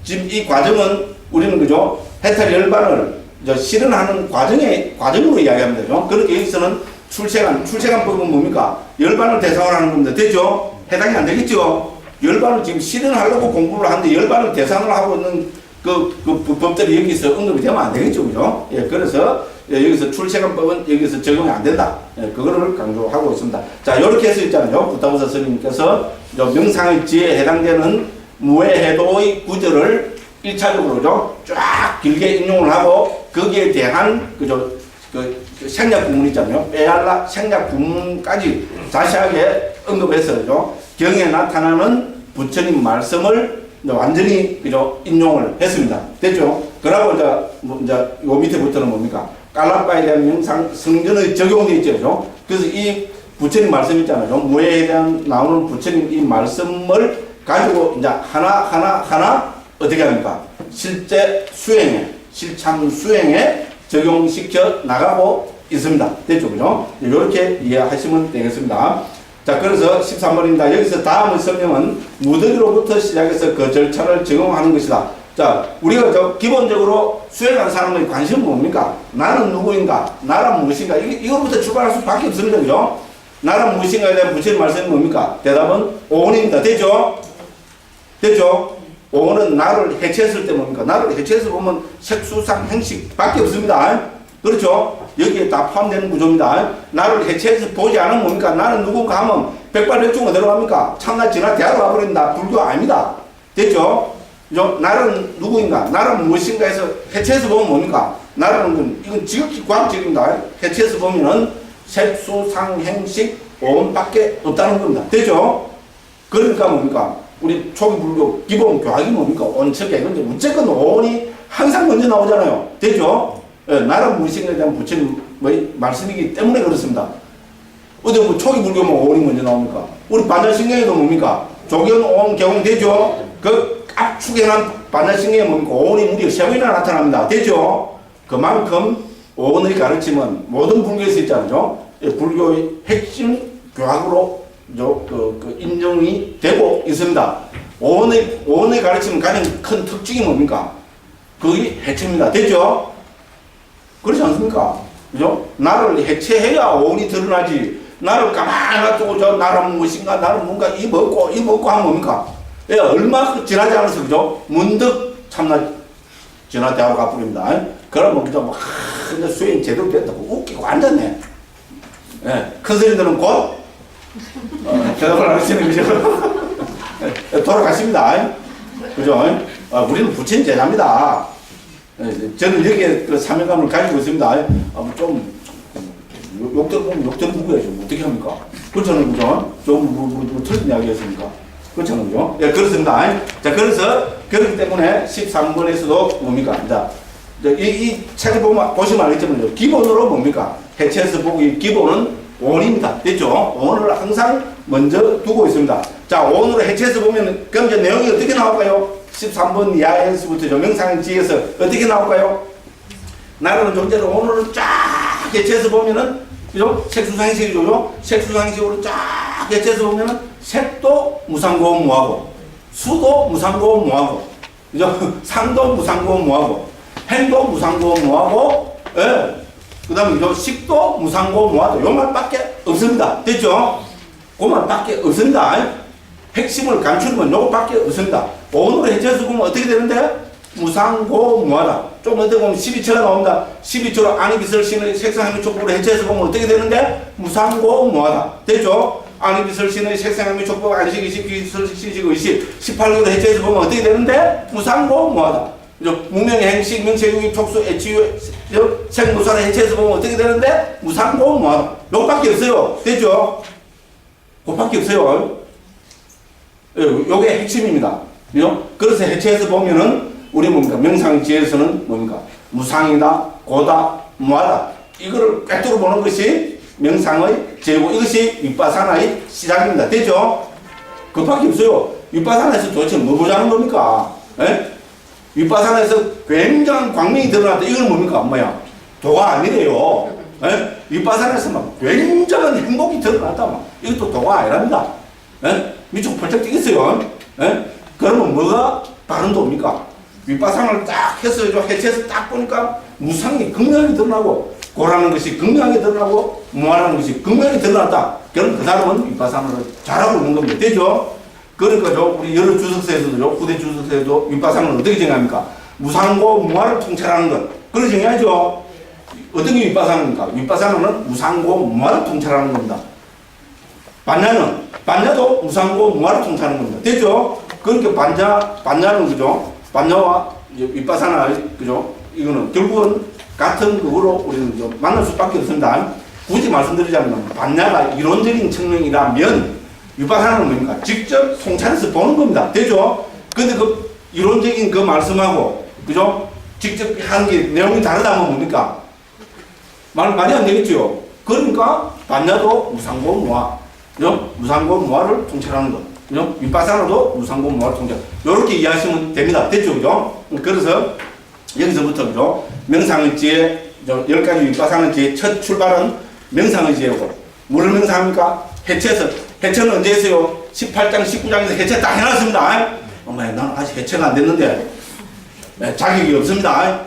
지금 이 과정은 우리는 그죠? 해탈 열반을 실현하는 과정으로 이야기합니다. 그죠? 그렇게 여기서는 출세관법은 뭡니까? 열반을 대상으로 하는 겁니다. 됐죠? 해당이 안 되겠죠? 열반을 지금 실현하려고 공부를 하는데 열반을 대상으로 하고 있는 그 법들이 여기서 언급이 되면 안 되겠죠. 그죠? 예, 그래서 여기서 출세관법은 여기서 적용이 안 된다. 예, 그거를 강조하고 있습니다. 자, 요렇게 해서 있잖아요. 부타고서 스님께서 명상의 지혜에 해당되는 무해해도의 구절을 1차적으로 쫙 길게 인용을 하고 거기에 대한 그 생략 부분 있잖아요. 빼알라 생략 부분까지 자세하게 언급해서 경에 나타나는 부처님 말씀을 완전히 인용을 했습니다. 됐죠? 그러고 이제 요 밑에부터는 뭡니까? 깔람바에 대한 명상 성전의 적용되어 있죠. 그래서 이 부처님 말씀 있잖아요. 무해에 대한 나오는 부처님 이 말씀을 가지고 이제 하나 어떻게 합니까? 실제 수행에, 실참 수행에 적용시켜 나가고 있습니다. 됐죠? 그죠? 이렇게 이해하시면 되겠습니다. 자, 그래서 13번입니다. 여기서 다음의 설명은 무더기로부터 시작해서 그 절차를 적용하는 것이다. 자, 우리가 기본적으로 수행하는 사람의 관심은 뭡니까? 나는 누구인가? 나란 무엇인가? 이거부터 출발할 수밖에 없습니다. 그죠? 나란 무엇인가에 대한 부처님 말씀이 뭡니까? 대답은 오온입니다. 됐죠? 됐죠? 오온은 나를 해체했을 때 뭡니까? 나를 해체해서 보면 색수상 행식 밖에 없습니다. 그렇죠? 여기에 다 포함되는 구조입니다. 나를 해체해서 보지 않으면 뭡니까? 나는 누군가 하면 백발백중 어디로 갑니까? 참나 진화 대하로 가버린다. 불교 아닙니다. 됐죠? 나는 누구인가? 나는 무엇인가 해서 해체해서 보면 뭡니까? 나라는 건 이건 지극히 과학적입니다. 해체해서 보면은 색수상행식 오온밖에 없다는 겁니다. 됐죠? 그러니까 뭡니까? 우리 초기 불교 기본 교학이 뭡니까? 온척에 근데 무조건 오온이 항상 먼저 나오잖아요. 됐죠? 예, 나란 무엇인가에 대한 부처님 말씀이기 때문에 그렇습니다. 어디 뭐 초기 불교면 오온이 먼저 나옵니까? 우리 반야신경에도 뭡니까? 조견, 오온, 개공 되죠? 그 압축해놓은 반야신경에 뭡니까? 오온이 무려 3번이나 나타납니다. 됐죠? 그만큼 오온의 가르침은 모든 불교에서 있잖아요. 예, 불교의 핵심 교학으로 인정이 되고 있습니다. 오온의 가르침은 가장 큰 특징이 뭡니까? 그게 해체입니다. 됐죠? 그렇지 않습니까? 그죠? 나를 해체해야 오온이 드러나지. 나를 가만히 놔두고 나는 무엇인가, 나는 뭔가 이 먹고 하면 뭡니까? 예, 얼마 지나지 않아서, 그죠? 문득 참나 진화대하고 가버립니다. 그러면 그죠? 막, 근데 수행이 제대로 됐다고 웃기고 앉았네. 예, 큰 스님들은 곧, 대답을 안 하시는 거죠? 돌아가십니다. 그죠? 우리는 부처님 제자입니다. 저는 여기에 그 사명감을 가지고 있습니다. 좀 욕들 보면 욕들 누구야죠? 어떻게 합니까? 그렇잖아요, 그죠? 좀 틀린 이야기였습니까? 그렇잖아요, 그죠? 예, 그렇습니다. 자, 그래서 그렇기 때문에 13번에서도 뭡니까? 자, 이 책을 보시면 알겠지만 기본으로 뭡니까? 해체해서 보기 기본은 오온입니다. 됐죠? 오온을 항상 먼저 두고 있습니다. 자, 오온으로 해체해서 보면 그럼 이제 내용이 어떻게 나올까요? 13번 이하에서부터 명상의 지에서 어떻게 나올까요? 나라는 존재를 오늘을 쫙 해체해서 보면은, 그죠? 색수상식이죠? 색수상식으로 쫙 해체해서 보면은, 색도 무상고음 무하고, 수도 무상고음 무하고, 그죠? 상도 무상고음 무하고, 행도 무상고음 무하고, 예. 그 다음에 식도 무상고음 무하고, 요 말밖에 없습니다. 됐죠? 그 말밖에 없습니다. 핵심을 감추면 요거밖에 없습니다. 오늘로 해체해서 보면 어떻게 되는데? 무상고무하다. 좀 어떻게 보면 12처가 나옵니다. 12처로 안기설 신의 색상행위 촉구를 해체해서 보면 어떻게 되는데? 무상고무하다. 됐죠? 안기설신의 색생함이 족법 안식이식 기설신식 의식 18개로 해체해서 보면 어떻게 되는데 무상고 무하다. 무명의 행식 명체유기 촉수 애치유 생무산의 해체해서 보면 어떻게 되는데 무상고 무하다. 요거밖에 없어요. 됐죠? 그거밖에 없어요. 요게 핵심입니다. 그래서 해체해서 보면은 우리 뭡니까? 명상지에서는 뭡니까? 무상이다, 고다, 무하다. 이거를 꿰뚫어 보는 것이 명상의 제고, 이것이 윗바사나의 시작입니다. 되죠? 그밖에 없어요. 윗바사나에서 도대체 뭐 보자는 겁니까? 에? 윗바사나에서 굉장한 광명이 드러났다. 이건 뭡니까? 뭐야? 도가 아니래요. 에? 윗바사나에서 막 굉장한 행복이 드러났다. 막. 이것도 도가 아니랍니다. 에? 밑으로 펄쩍 뛰겠어요. 에? 그러면 뭐가 바른 도입니까? 윗바사나를 딱 해서 해체해서 딱 보니까 무상이 극명하게 드러나고, 고라는 것이 극명하게 드러나고, 무하라는 것이 극명하게 드러났다. 그럼 그 사람은 윗바사나를 잘하고 있는 겁니다. 되죠? 그러니까 우리 여러 주석서에서도, 후대 주석서에도 윗바사나는 어떻게 정의합니까? 무상고 무하를 통찰하는 것. 그걸 정의하죠? 어떤 게 윗바사나입니까? 윗바사나는 무상고 무하를 통찰하는 겁니다. 반야도 무상고 무하를 통찰하는 겁니다. 되죠? 그러니까 반야는 그죠? 반야와 윗바사나, 그죠? 이거는 결국은 같은 그거로 우리는 만날 수밖에 없습니다. 굳이 말씀드리자면, 반야가 이론적인 측면이라면, 윗바사나는 뭡니까? 직접 통찰해서 보는 겁니다. 되죠? 근데 그 이론적인 그 말씀하고, 그죠? 직접 하는 게 내용이 다르다면 뭡니까? 말이 안 되겠죠? 그러니까, 반야도 무상고 무하. 그죠? 무상고 무하를 통찰하는 것. 그죠? 윗바사나도 무상고 무하를 통찰. 요렇게 이해하시면 됩니다. 됐죠? 그죠? 그래서, 여기서부터, 그죠? 명상의 지혜, 10가지 윗바사나의 지혜, 첫 출발은 명상의 지혜고, 뭐를 명상합니까? 해체는 언제 했어요? 18장, 19장에서 해체 딱 해놨습니다. 엄마, 나는 아직 해체가 안 됐는데, 자격이 없습니다.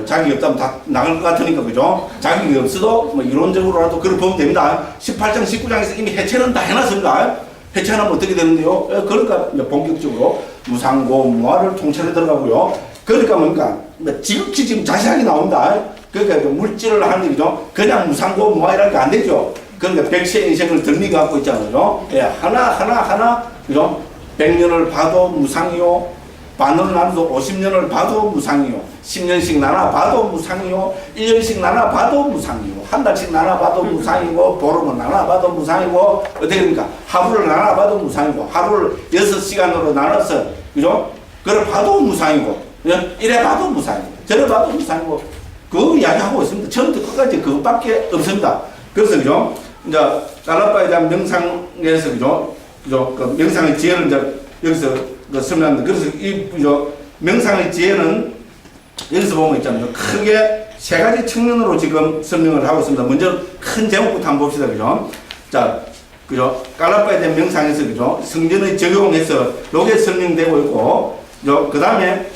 자격이 없다면 다 나갈 것 같으니까, 그죠? 자격이 없어도, 이론적으로라도 그걸 보면 됩니다. 18장, 19장에서 이미 해체는 다 해놨습니다. 해체하면 어떻게 되는데요? 그러니까 본격적으로 무상고, 무하를 통찰에 들어가고요. 그러니까 뭡니까? 지극히 지금 자세하게 나온다. 그러니까 물질을 하는 거죠. 그냥 무상고, 무하 이런 게 안 되죠. 그러니까 백세의 인생을 덜미가 갖고 있잖아요. 예, 하나, 그죠? 100년을 봐도 무상이요. 반을 나눠도 50년을 봐도 무상이요. 10년씩 나눠 봐도 무상이요. 1년씩 나눠 봐도 무상이요. 한 달씩 나눠 봐도 무상이고, 보름을 나눠 봐도 무상이고, 어떻게 됩니까? 하루를 나눠 봐도 무상이고, 하루를 6시간으로 나눠서, 그죠? 그걸 봐도 무상이고, 이래 봐도 무상이고, 저래 봐도 무상이고, 그거 이야기하고 있습니다. 처음부터 끝까지 그것밖에 없습니다. 그래서, 그죠? 이제, 깔라빠에 대한 명상에서, 그죠? 그 명상의 지혜를 이제 여기서 설명합니다. 그래서 명상의 지혜는 여기서 보면 있잖아요. 크게 세 가지 측면으로 지금 설명을 하고 있습니다. 먼저 큰 제목부터 한번 봅시다. 그죠? 자, 그죠? 깔라빠에 대한 명상에서, 그죠? 성전의 적용해서 요게 설명되고 있고, 그 다음에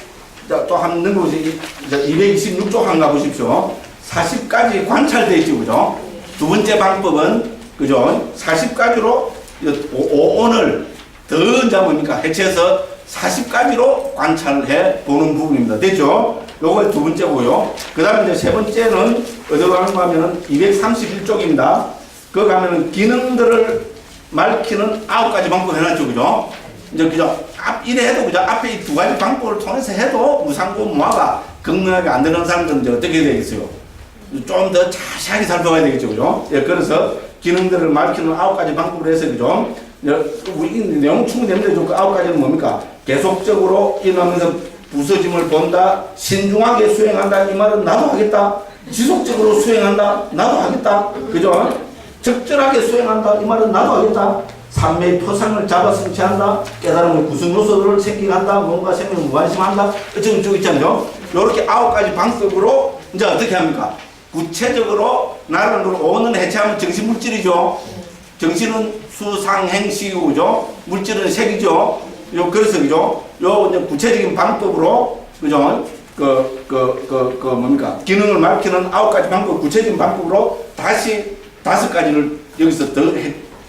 또 한 넘어보세요. 226쪽 한번 가보십시오. 40가지 관찰되어 있죠. 그죠? 두 번째 방법은, 그죠? 40가지로 오온을 더 이제 뭡니까? 해체해서 40가지로 관찰해 보는 부분입니다. 됐죠? 요거 두 번째고요. 그 다음에 이제 세 번째는 어디로 가는가 하면은 231쪽입니다. 거기 가면은 기능들을 밝히는 9가지 방법 해놨죠. 그죠? 이제 그죠? 이래 해도 그죠? 앞에 이 두 가지 방법을 통해서 해도 무상고 무하가 극명하게 안 되는 사람들은 이제 어떻게 되겠어요? 좀 더 자세하게 살펴봐야 되겠죠. 그죠? 예, 그래서 기능들을 밝히는 9가지 방법을 해서, 그죠? 우리 내용 충분히 됩니다. 그 9가지는 뭡니까? 계속적으로 일어나면서 부서짐을 본다. 신중하게 수행한다. 이 말은 나도 하겠다. 지속적으로 수행한다. 나도 하겠다. 그죠? 적절하게 수행한다. 이 말은 나도 하겠다. 삼매의 포상을 잡아 성취한다. 깨달음의 구성 요소들을 생기한다. 뭔가 생명을 무관심한다. 어쩌고 있잖아요. 이렇게 9가지 방법으로 이제 어떻게 합니까? 구체적으로 나라는 걸 오는 해체하면 정신물질이죠. 정신은 수상행식이죠. 물질은 색이죠. 그래서, 그죠? 이제 구체적인 방법으로, 그죠? 뭡니까? 기능을 밝히는 9가지 방법, 구체적인 방법으로 다시 5가지를 여기서 더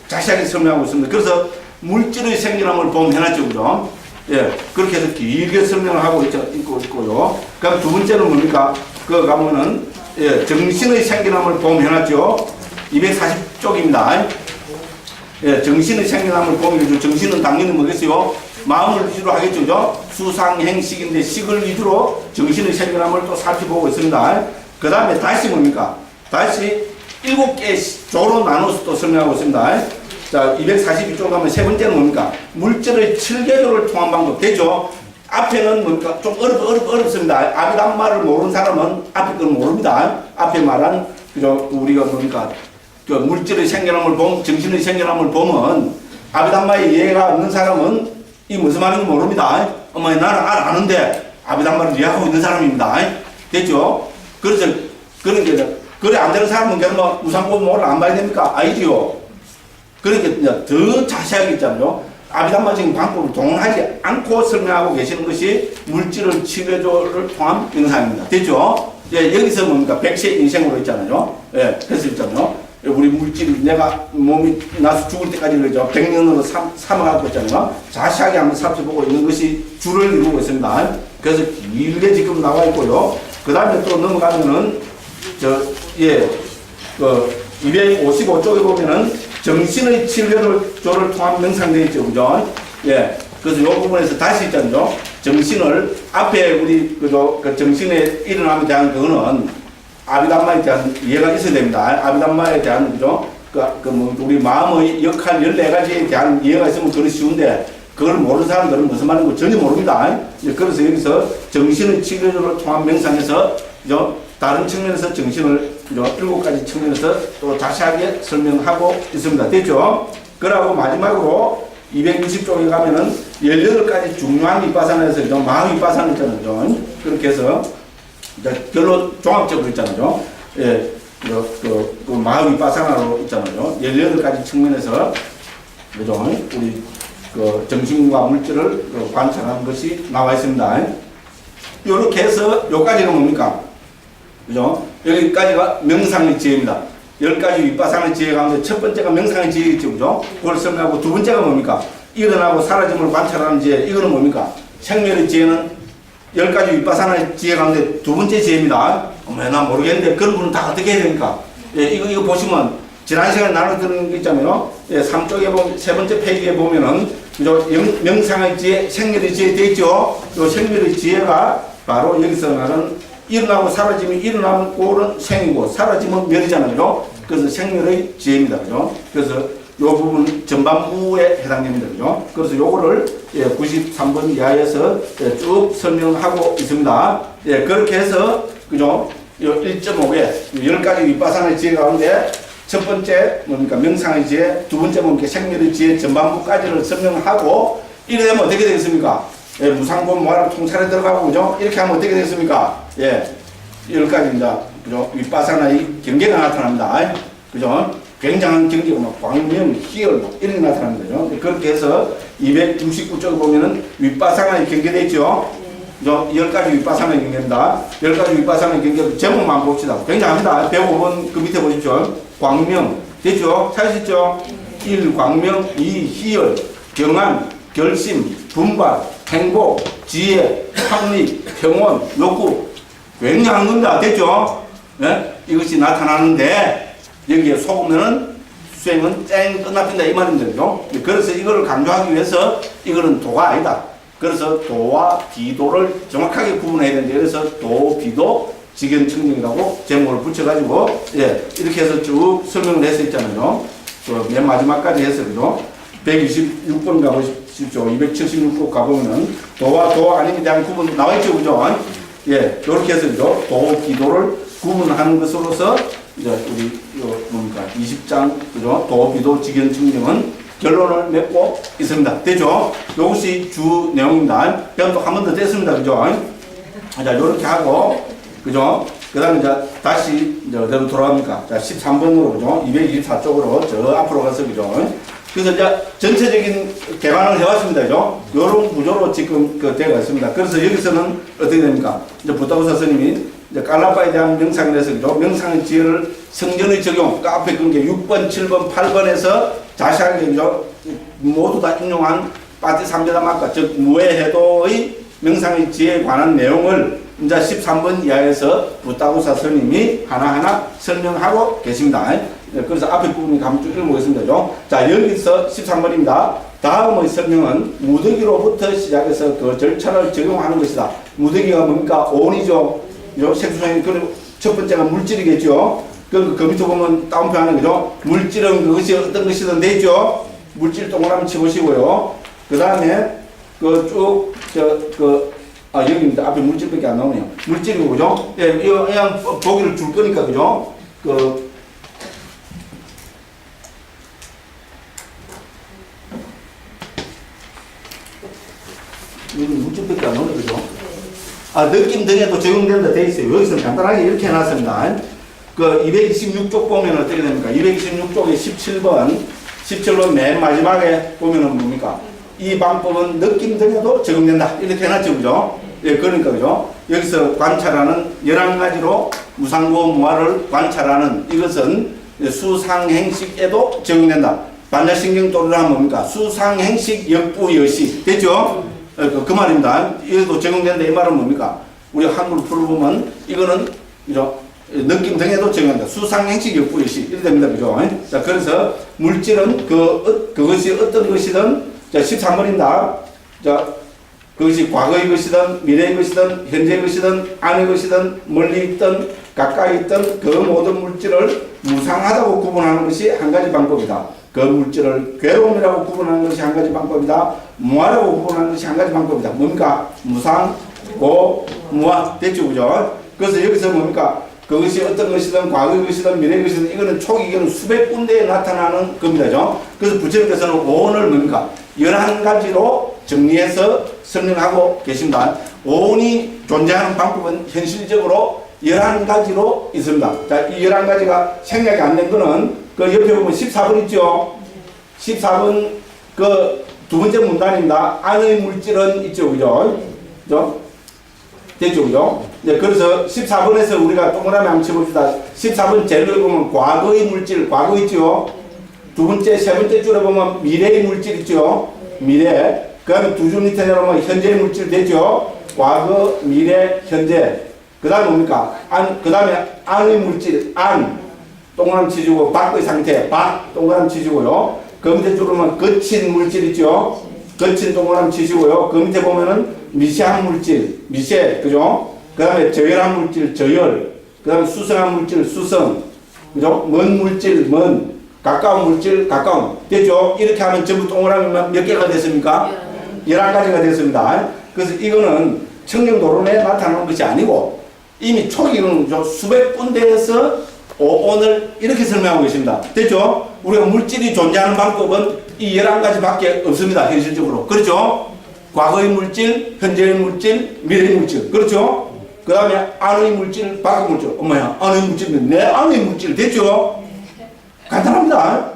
자세하게 설명하고 있습니다. 그래서 물질의 생기남을 보면 해놨죠. 그죠? 예. 그렇게 해서 길게 설명을 하고 있고요. 그럼 두 번째는 뭡니까? 그거 가면은, 예, 정신의 생기남을 보면 해놨죠. 240쪽입니다. 예, 정신의 생명함을 보면 정신은 당연히 뭐겠어요? 마음을 위주로 하겠죠. 그죠? 수상행식인데 식을 위주로 정신의 생명함을 또 살펴보고 있습니다. 그 다음에 다시 뭡니까? 다시 7개의 조로 나눠서 또 설명하고 있습니다. 자, 242쪽 가면 세 번째는 뭡니까? 물질의 7개조를 통한 방법 되죠? 앞에는 뭡니까? 좀 어렵습니다. 아비담마를 모르는 사람은 앞에 걸 모릅니다. 앞에 말한, 그죠? 우리가 뭡니까? 그 물질의 생겨남을 보면, 정신의 생겨남을 보면, 아비담마의 이해가 없는 사람은 이 무슨 말인지 모릅니다. 어머니, 나는 아는데, 아비담마를 이해하고 있는 사람입니다. 됐죠? 그래서, 그러니까, 그래 안 되는 사람은 그냥 뭐, 우상법 모를 안 봐야 됩니까? 아니지요? 그러니까 더 자세하게 있잖아요. 아비담마적인 방법을 동원하지 않고 설명하고 계시는 것이 물질을 치료조를 통한 영상입니다. 됐죠? 예, 여기서 뭡니까? 백세 인생으로 있잖아요. 예, 그래서 있잖아요. 우리 물질이 내가 몸이 나서 죽을 때까지 그러죠. 100년으로 삼아가고 있잖아요. 자세하게 한번 살펴보고 있는 것이 줄을 이루고 있습니다. 그래서 길게 지금 나와 있고요. 그 다음에 또 넘어가면은, 그 255쪽에 보면은 정신의 치료조를 통한 명상되어 있죠. 그죠? 예. 그래서 이 부분에서 다시 있잖아요. 정신을, 앞에 우리, 그 정신의 일어남에 대한 그거는 아비담마에 대한 이해가 있어야 됩니다. 아비담마에 대한, 그죠? 우리 마음의 역할 14가지에 대한 이해가 있으면 그건 쉬운데, 그걸 모르는 사람들은 무슨 말인지 전혀 모릅니다. 그래서 여기서 정신의 치료조를 통한 명상에서, 그죠? 다른 측면에서 정신을 7가지 측면에서 또 자세하게 설명하고 있습니다. 됐죠? 그러고 마지막으로 260쪽에 가면은 18가지 중요한 위파사나에서 마음 위파사나 있잖아요. 그렇게 해서 결론 종합적으로 있잖아요. 예, 그 마음 위파사나로 있잖아요. 18가지 측면에서 그죠? 우리 그 정신과 물질을 관찰하는 것이 나와 있습니다. 이렇게 해서 요까지는 뭡니까? 그죠? 여기까지가 명상의 지혜입니다. 10가지 윗바상의 지혜 가운데 첫 번째가 명상의 지혜겠죠. 그죠? 그걸 설명하고 두 번째가 뭡니까? 일어나고 사라짐을 관찰하는 지혜. 이거는 뭡니까? 생멸의 지혜는 10가지 윗바상의 지혜 가운데 두 번째 지혜입니다. 난 모르겠는데 그런 분은 다 어떻게 해야 됩니까? 예, 이거 보시면 지난 시간에 나눠드린 게 있잖아요. 예, 3쪽에 보면, 세 번째 페이지에 보면은, 그죠? 명상의 지혜, 생멸의 지혜 되어 있죠? 이 생멸의 지혜가 바로 여기서 말하는 일어나고 사라지면 일어나면 꼴은 생이고 사라지면 멸이잖아요. 그래서 생멸의 지혜입니다. 그죠? 그래서 이 부분 전반부에 해당됩니다. 그죠? 그래서 요거를 93번 이하에서 쭉 설명하고 있습니다. 예, 그렇게 해서 그죠? 1.5에 10가지 윗바산의 지혜 가운데 첫 번째 뭡니까? 명상의 지혜, 두 번째 뭡니까? 생멸의 지혜 전반부까지를 설명하고 이래 되면 어떻게 되겠습니까? 예, 무상본 모ral 통찰에 들어가고, 그죠? 이렇게 하면 어떻게 되겠습니까? 예, 10가지입니다. 그죠? 윗바사나의 경계가 나타납니다. 그죠? 굉장한 경계가 막 광명, 희열, 막 이런 게 나타납니다. 그죠? 그렇게 해서 269쪽에 보면은 윗바사나의 경계되어 있죠? 그죠? 10가지 윗바사나의 경계입니다. 10가지 윗바사나의 경계 제목만 봅시다. 굉장합니다. 105번 그 밑에 보십시오. 광명, 됐죠? 찾으셨죠? 1. 광명, 2. 희열, 경안, 결심, 분발, 행복, 지혜, 합리, 평온, 욕구. 굉장한 겁니다. 됐죠? 네? 이것이 나타나는데 여기에 속으면은 수행은 쨍 끝납니다. 이 말입니다. 그래서 이거를 강조하기 위해서 이거는 도가 아니다. 그래서 도와 비도를 정확하게 구분해야 되는데 그래서 도, 비도, 직연청정이라고 제목을 붙여가지고 이렇게 해서 쭉 설명을 해서 있잖아요. 맨 마지막까지 해서 그죠? 126번 가보십시오. 276번 가보면은 도와 도 아님에 대한 구분 나와있죠. 그죠? 예, 이렇게 해서 그죠? 도, 비도를 구분하는 것으로서 이제 우리 뭡니까? 20장 그죠? 도, 비도, 직연, 청정은 결론을 맺고 있습니다. 되죠? 이것이 주 내용입니다. 그럼 또 한 번 더 됐습니다. 그죠? 자, 이렇게 하고 그죠? 그 다음에 이제 다시 이제 어디로 돌아갑니까? 자, 13번으로 그죠? 224쪽으로 저 앞으로 가서 그죠? 그래서 이제 전체적인 개관을 해왔습니다. 그죠? 요런 구조로 지금 되어 있습니다. 그래서 여기서는 어떻게 됩니까? 이제 부타우사 스님이 이제 깔라파에 대한 명상에 대해서 그죠? 명상의 지혜를 성전의 적용, 그 앞에 그런 게 6번, 7번, 8번에서 자세하게 그죠? 모두 다 인용한 파티삼자다마카, 즉 무해해도의 명상의 지혜에 관한 내용을 이제 13번 이하에서 부타구사 스님이 하나하나 설명하고 계십니다. 그래서 앞에 부분이 한번 쭉 읽어보겠습니다. 자, 여기서 13번입니다. 다음의 설명은 무더기로부터 시작해서 그 절차를 적용하는 것이다. 무더기가 뭡니까? 온이죠. 색소성이, 그리고 첫 번째가 물질이겠죠. 그 밑에 보면 따옴표 하는 거죠. 물질은 그것이 어떤 것이든 되죠. 물질 동그라미 치보시고요. 그 다음에 여기입니다. 앞에 물질밖에 안 나오네요. 물질이고, 그죠? 예, 이거 그냥 보기를 줄 거니까, 그죠? 여기 물질밖에 안 나오네, 그죠? 느낌 등에도 적용된다 돼 있어요. 여기서는 간단하게 이렇게 해놨습니다. 226쪽 보면 어떻게 됩니까? 226쪽에 17번 맨 마지막에 보면은 뭡니까? 이 방법은 느낌 등에도 적용된다. 이렇게 해놨죠, 그죠? 예, 그러니까, 그죠? 여기서 관찰하는 11가지로 무상고 무아를 관찰하는 이것은 수상행식에도 적용된다. 반자신경 또르란 뭡니까? 수상행식 역부여시. 됐죠? 그 말입니다. 이것도 적용된다. 이 말은 뭡니까? 우리 한글로 풀어보면 이거는, 그죠? 느낌 등에도 적용한다. 수상행식 역부여시. 이렇게 됩니다. 그죠? 자, 그래서 물질은 그것이 어떤 것이든, 자, 13번입니다. 자, 그것이 과거의 것이든, 미래의 것이든, 현재의 것이든, 안의 것이든, 멀리 있든, 가까이 있든, 그 모든 물질을 무상하다고 구분하는 것이 한 가지 방법이다. 그 물질을 괴로움이라고 구분하는 것이 한 가지 방법이다. 무아라고 구분하는 것이 한 가지 방법이다. 뭡니까? 무상, 고, 무아. 됐죠, 그죠? 그래서 여기서 뭡니까? 그것이 어떤 것이든, 과거의 것이든, 미래의 것이든, 이거는 이거는 수백 군데에 나타나는 겁니다. 그래서 부처님께서는 오온을 뭡니까? 11가지로 정리해서 설명하고 계십니다. 오온이 존재하는 방법은 현실적으로 11가지로 있습니다. 자, 이 11가지가 생략이 안 된 거는 그 옆에 보면 14번 있죠? 14번 두 번째 문단입니다. 안의 물질은 있죠, 그죠? 그죠? 됐죠, 그죠? 네, 그래서 14번에서 우리가 동그라미 한번 쳐봅시다. 14번 제를 보면 과거의 물질, 과거 있죠? 두 번째, 세 번째 줄에 보면 미래의 물질 있죠? 미래. 그 다음에 두 줄 밑에 내려오면 현재의 물질 되죠? 과거, 미래, 현재. 그 다음에 뭡니까? 그 다음에 안의 물질, 안. 동그라미 치주고, 밖의 상태, 밖. 동그라미 치주고요. 그 밑에 줄에 보면 거친 물질 있죠? 거친 동그라미 치시고요. 그 밑에 보면은 미세한 물질, 미세. 그죠? 그 다음에 저열한 물질, 저열. 그 다음에 수성한 물질, 수성. 그죠? 먼 물질, 먼. 가까운 물질, 가까운. 됐죠? 이렇게 하면 전부 동그라미만 몇 개가 됐습니까? 11가지가 됐습니다. 그래서 이거는 청정도론에 나타나는 것이 아니고 이미 초기는 수백 군데에서 오온을 이렇게 설명하고 계십니다. 됐죠? 우리가 물질이 존재하는 방법은 이 11가지밖에 없습니다. 현실적으로. 그렇죠? 과거의 물질, 현재의 물질, 미래의 물질. 그렇죠? 그 다음에 안의 물질, 밖의 물질. 엄마야, 안의 물질은 내 안의 물질. 됐죠? 간단합니다.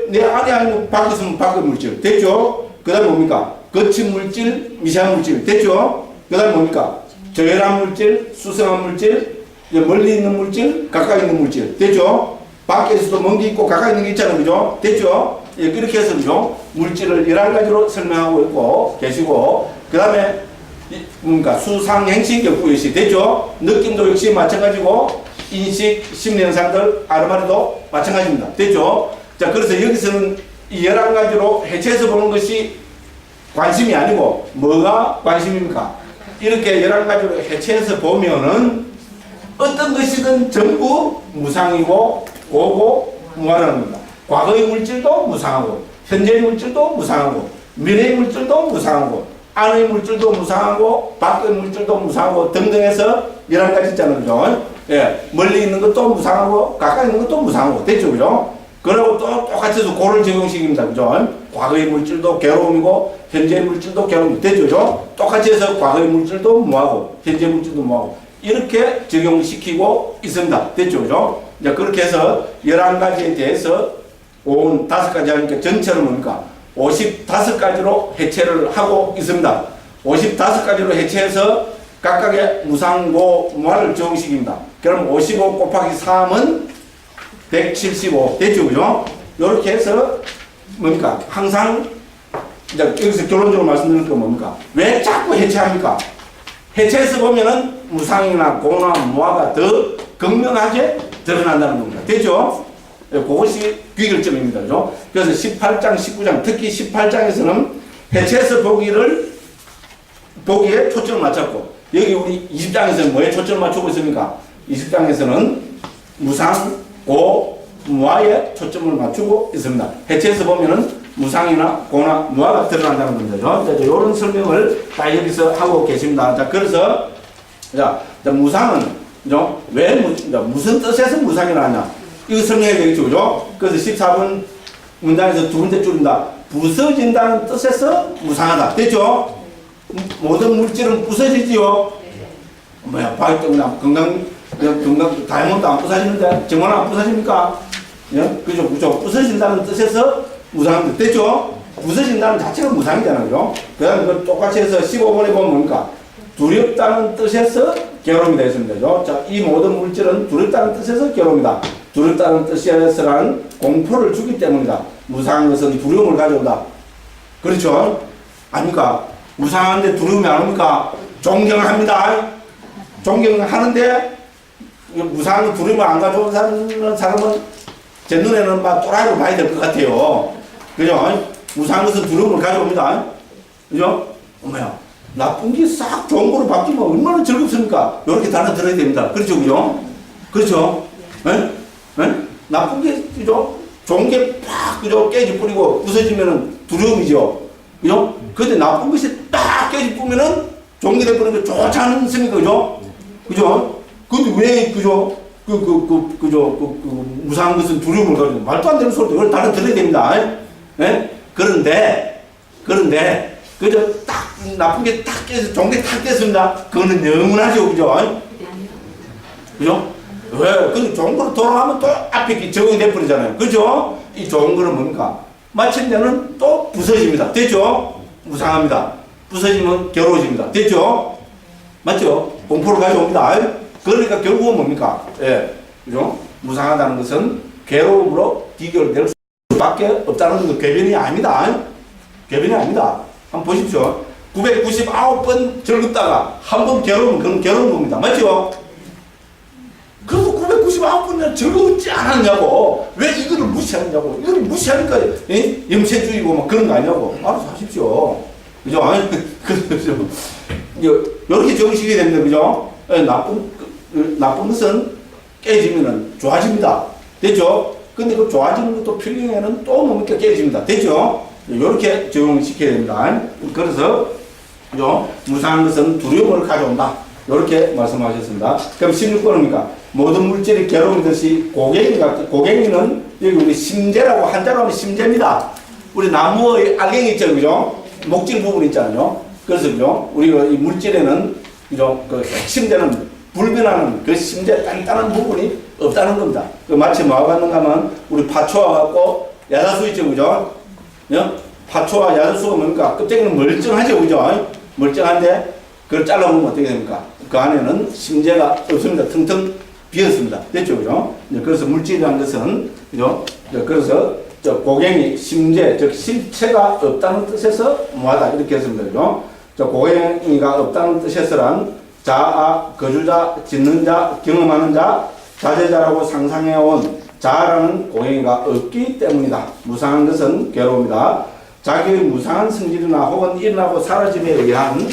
내 안에 아니고 밖에 있으면 밖의 물질. 됐죠? 그 다음에 뭡니까? 거친 물질, 미세한 물질. 됐죠? 그 다음에 뭡니까? 저열한 물질, 수성한 물질, 멀리 있는 물질, 가까이 있는 물질. 됐죠? 밖에서도 먼 게 있고 가까이 있는 게 있잖아요. 그죠? 됐죠? 예, 그렇게 해서 그죠? 물질을 11가지로 설명하고 있고 계시고, 그 다음에 뭔가 수상행식 역부여시. 됐죠? 느낌도 역시 마찬가지고, 인식, 심리현상들, 아르마리도 마찬가지입니다. 됐죠? 자, 그래서 여기서는 이 11가지로 해체해서 보는 것이 관심이 아니고, 뭐가 관심입니까? 이렇게 11가지로 해체해서 보면은 어떤 것이든 전부 무상이고, 고고, 무아라는 겁니다. 과거의 물질도 무상하고, 현재의 물질도 무상하고, 미래의 물질도 무상하고, 안의 물질도 무상하고, 밖의 물질도 무상하고, 등등 해서 11가지 있잖아요. 그죠? 예, 멀리 있는 것도 무상하고 가까이 있는 것도 무상하고. 됐죠, 그죠? 그리고 또 똑같이 해서 고를 적용식입니다. 그죠? 과거의 물질도 괴로움이고 현재의 물질도 괴로움이. 됐죠, 그죠? 똑같이 해서 과거의 물질도 무하고 현재 물질도 무하고 이렇게 적용시키고 있습니다. 됐죠, 그죠? 이제 그렇게 해서 11가지에 대해서 온 5가지 하니까 전체는 뭡니까? 55가지로 해체를 하고 있습니다. 55가지로 해체해서 각각의 무상고 무아를 적용식입니다. 그럼 55 곱하기 3은 175. 됐죠, 그죠? 이렇게 해서 뭡니까? 항상 이제 여기서 결론적으로 말씀드릴 건 뭡니까? 왜 자꾸 해체합니까? 해체해서 보면은 무상이나 고나 무아가 더 극명하게 드러난다는 겁니다. 됐죠? 그것이 귀결점입니다. 그죠? 그래서 18장, 19장, 특히 18장에서는 해체해서 보기에 초점을 맞췄고, 여기 우리 20장에서는 뭐에 초점을 맞추고 있습니까? 20장에서는 무상, 고, 무아에 초점을 맞추고 있습니다. 해체해서 보면은 무상이나 고나 무아가 드러난다는 겁니다. 자, 이런 설명을 다 여기서 하고 계십니다. 자, 그래서, 자, 무상은, 그죠? 왜, 무슨 뜻에서 무상이 나왔냐? 이거 설명해야 되겠죠, 그죠? 그래서 14번 문장에서 두 번째 줄입니다. 부서진다는 뜻에서 무상하다. 됐죠? 모든 물질은 부서지지요? 뭐야, 바위 때문에 건강, 다이아몬드 안 부서지는데, 정말 안 부서집니까? 예? 그죠? 그죠? 부서진다는 뜻에서 무상합니다. 됐죠? 부서진다는 자체가 무상이잖아요. 그죠? 그 다음에 똑같이 해서 15번에 보면 뭡니까? 두렵다는 뜻에서 괴로움이 되었습니다. 그죠? 자, 이 모든 물질은 두렵다는 뜻에서 괴로움이다. 두렵다는 뜻에서란 공포를 주기 때문이다. 무상한 것은 두려움을 가져온다. 그렇죠? 아닙니까? 무상한데 두려움이 안 옵니까? 존경합니다. 존경하는데 무상한 두려움을 안 가져온 사람은 제 눈에는 막 또라이로 봐야 될 것 같아요. 그죠? 무상한 것은 두려움을 가져옵니다. 그죠? 어머야, 나쁜 게 싹 좋은 거로 바뀌면 얼마나 즐겁습니까? 이렇게 단어 들어야 됩니다. 그렇죠? 그죠? 그렇죠? 네? 네? 나쁜 게, 그죠? 좋은 게 팍, 그죠? 깨지 뿌리고 부서지면은 두려움이죠. 그죠? 근데 나쁜 것이 딱 깨지 뿌면은 좋은 게 돼버리는 게 좋지 않습니까? 그죠? 그죠? 근데 왜, 그죠? 무상한 것은 두려움을 가지고 말도 안 되는 소리도 이걸 다른 들어야 됩니다. 네? 그런데, 그죠? 딱, 나쁜 게 딱 깨서, 좋은 게 딱 깼습니다. 그거는 영원하죠. 그죠? 그죠? 왜? 근데 좋은 거로 돌아가면 또 앞에 적응이 돼버리잖아요. 그죠? 이 좋은 거는 뭡니까? 마침내는 또 부서집니다. 됐죠? 무상합니다. 부서지면 괴로워집니다. 됐죠? 맞죠? 공포를 가져옵니다. 그러니까 결국은 뭡니까? 예. 그죠? 무상하다는 것은 괴로움으로 비결될 수밖에 없다는 건 궤변이 아닙니다. 궤변이 아닙니다. 한번 보십시오. 999번 즐겁다가 한 번 괴로우면 그건 괴로운 겁니다. 맞죠? 그래도 999번이나 즐거웠지 않았냐고. 왜 이거를 무시하느냐고. 이걸 무시하니까 염세주의고 막 그런 거 아니냐고. 알아서 하십시오. 그죠? 그죠? 이렇게 정식이 됩니다. 그죠? 나쁜 것은 깨지면은 좋아집니다. 됐죠? 근데 그 좋아지는 것도 필경에는 또 뭡니까? 깨집니다. 됐죠? 이렇게 적용시켜야 됩니다. 그래서, 그죠? 무상한 것은 두려움을 가져온다. 이렇게 말씀하셨습니다. 그럼 16번입니까? 모든 물질이 괴로움이듯이 고갱이는 여기 우리 심재라고 한자로 하면 심재입니다. 우리 나무의 알갱이 있죠, 그죠? 목질 부분 있잖아요. 그래서, 그죠? 우리가 이 물질에는, 그죠? 그 핵심되는 불변하는 그 심재 단단한 부분이 없다는 겁니다. 그 마치 뭐하고 같는가 하면 우리 파초와 갖고 야자수 있죠, 그죠? 파초와 야자수가 뭡니까? 껍데기는 멀쩡하죠, 그죠? 멀쩡한데 그걸 잘라보면 어떻게 됩니까? 그 안에는 심재가 없습니다. 텅텅 비었습니다. 됐죠, 그죠? 그래서 물질이라는 것은, 그죠? 그래서 고갱이, 심재, 즉 실체가 없다는 뜻에서 뭐하다 이렇게 했습니다. 그죠? 고갱이가 없다는 뜻에서란 자아, 거주자, 짓는 자, 경험하는 자, 자제자라고 상상해온 자아라는 고갱이가 없기 때문이다. 무상한 것은 괴로움이다. 자기의 무상한 성질이나 혹은 일어나고 사라짐에 의한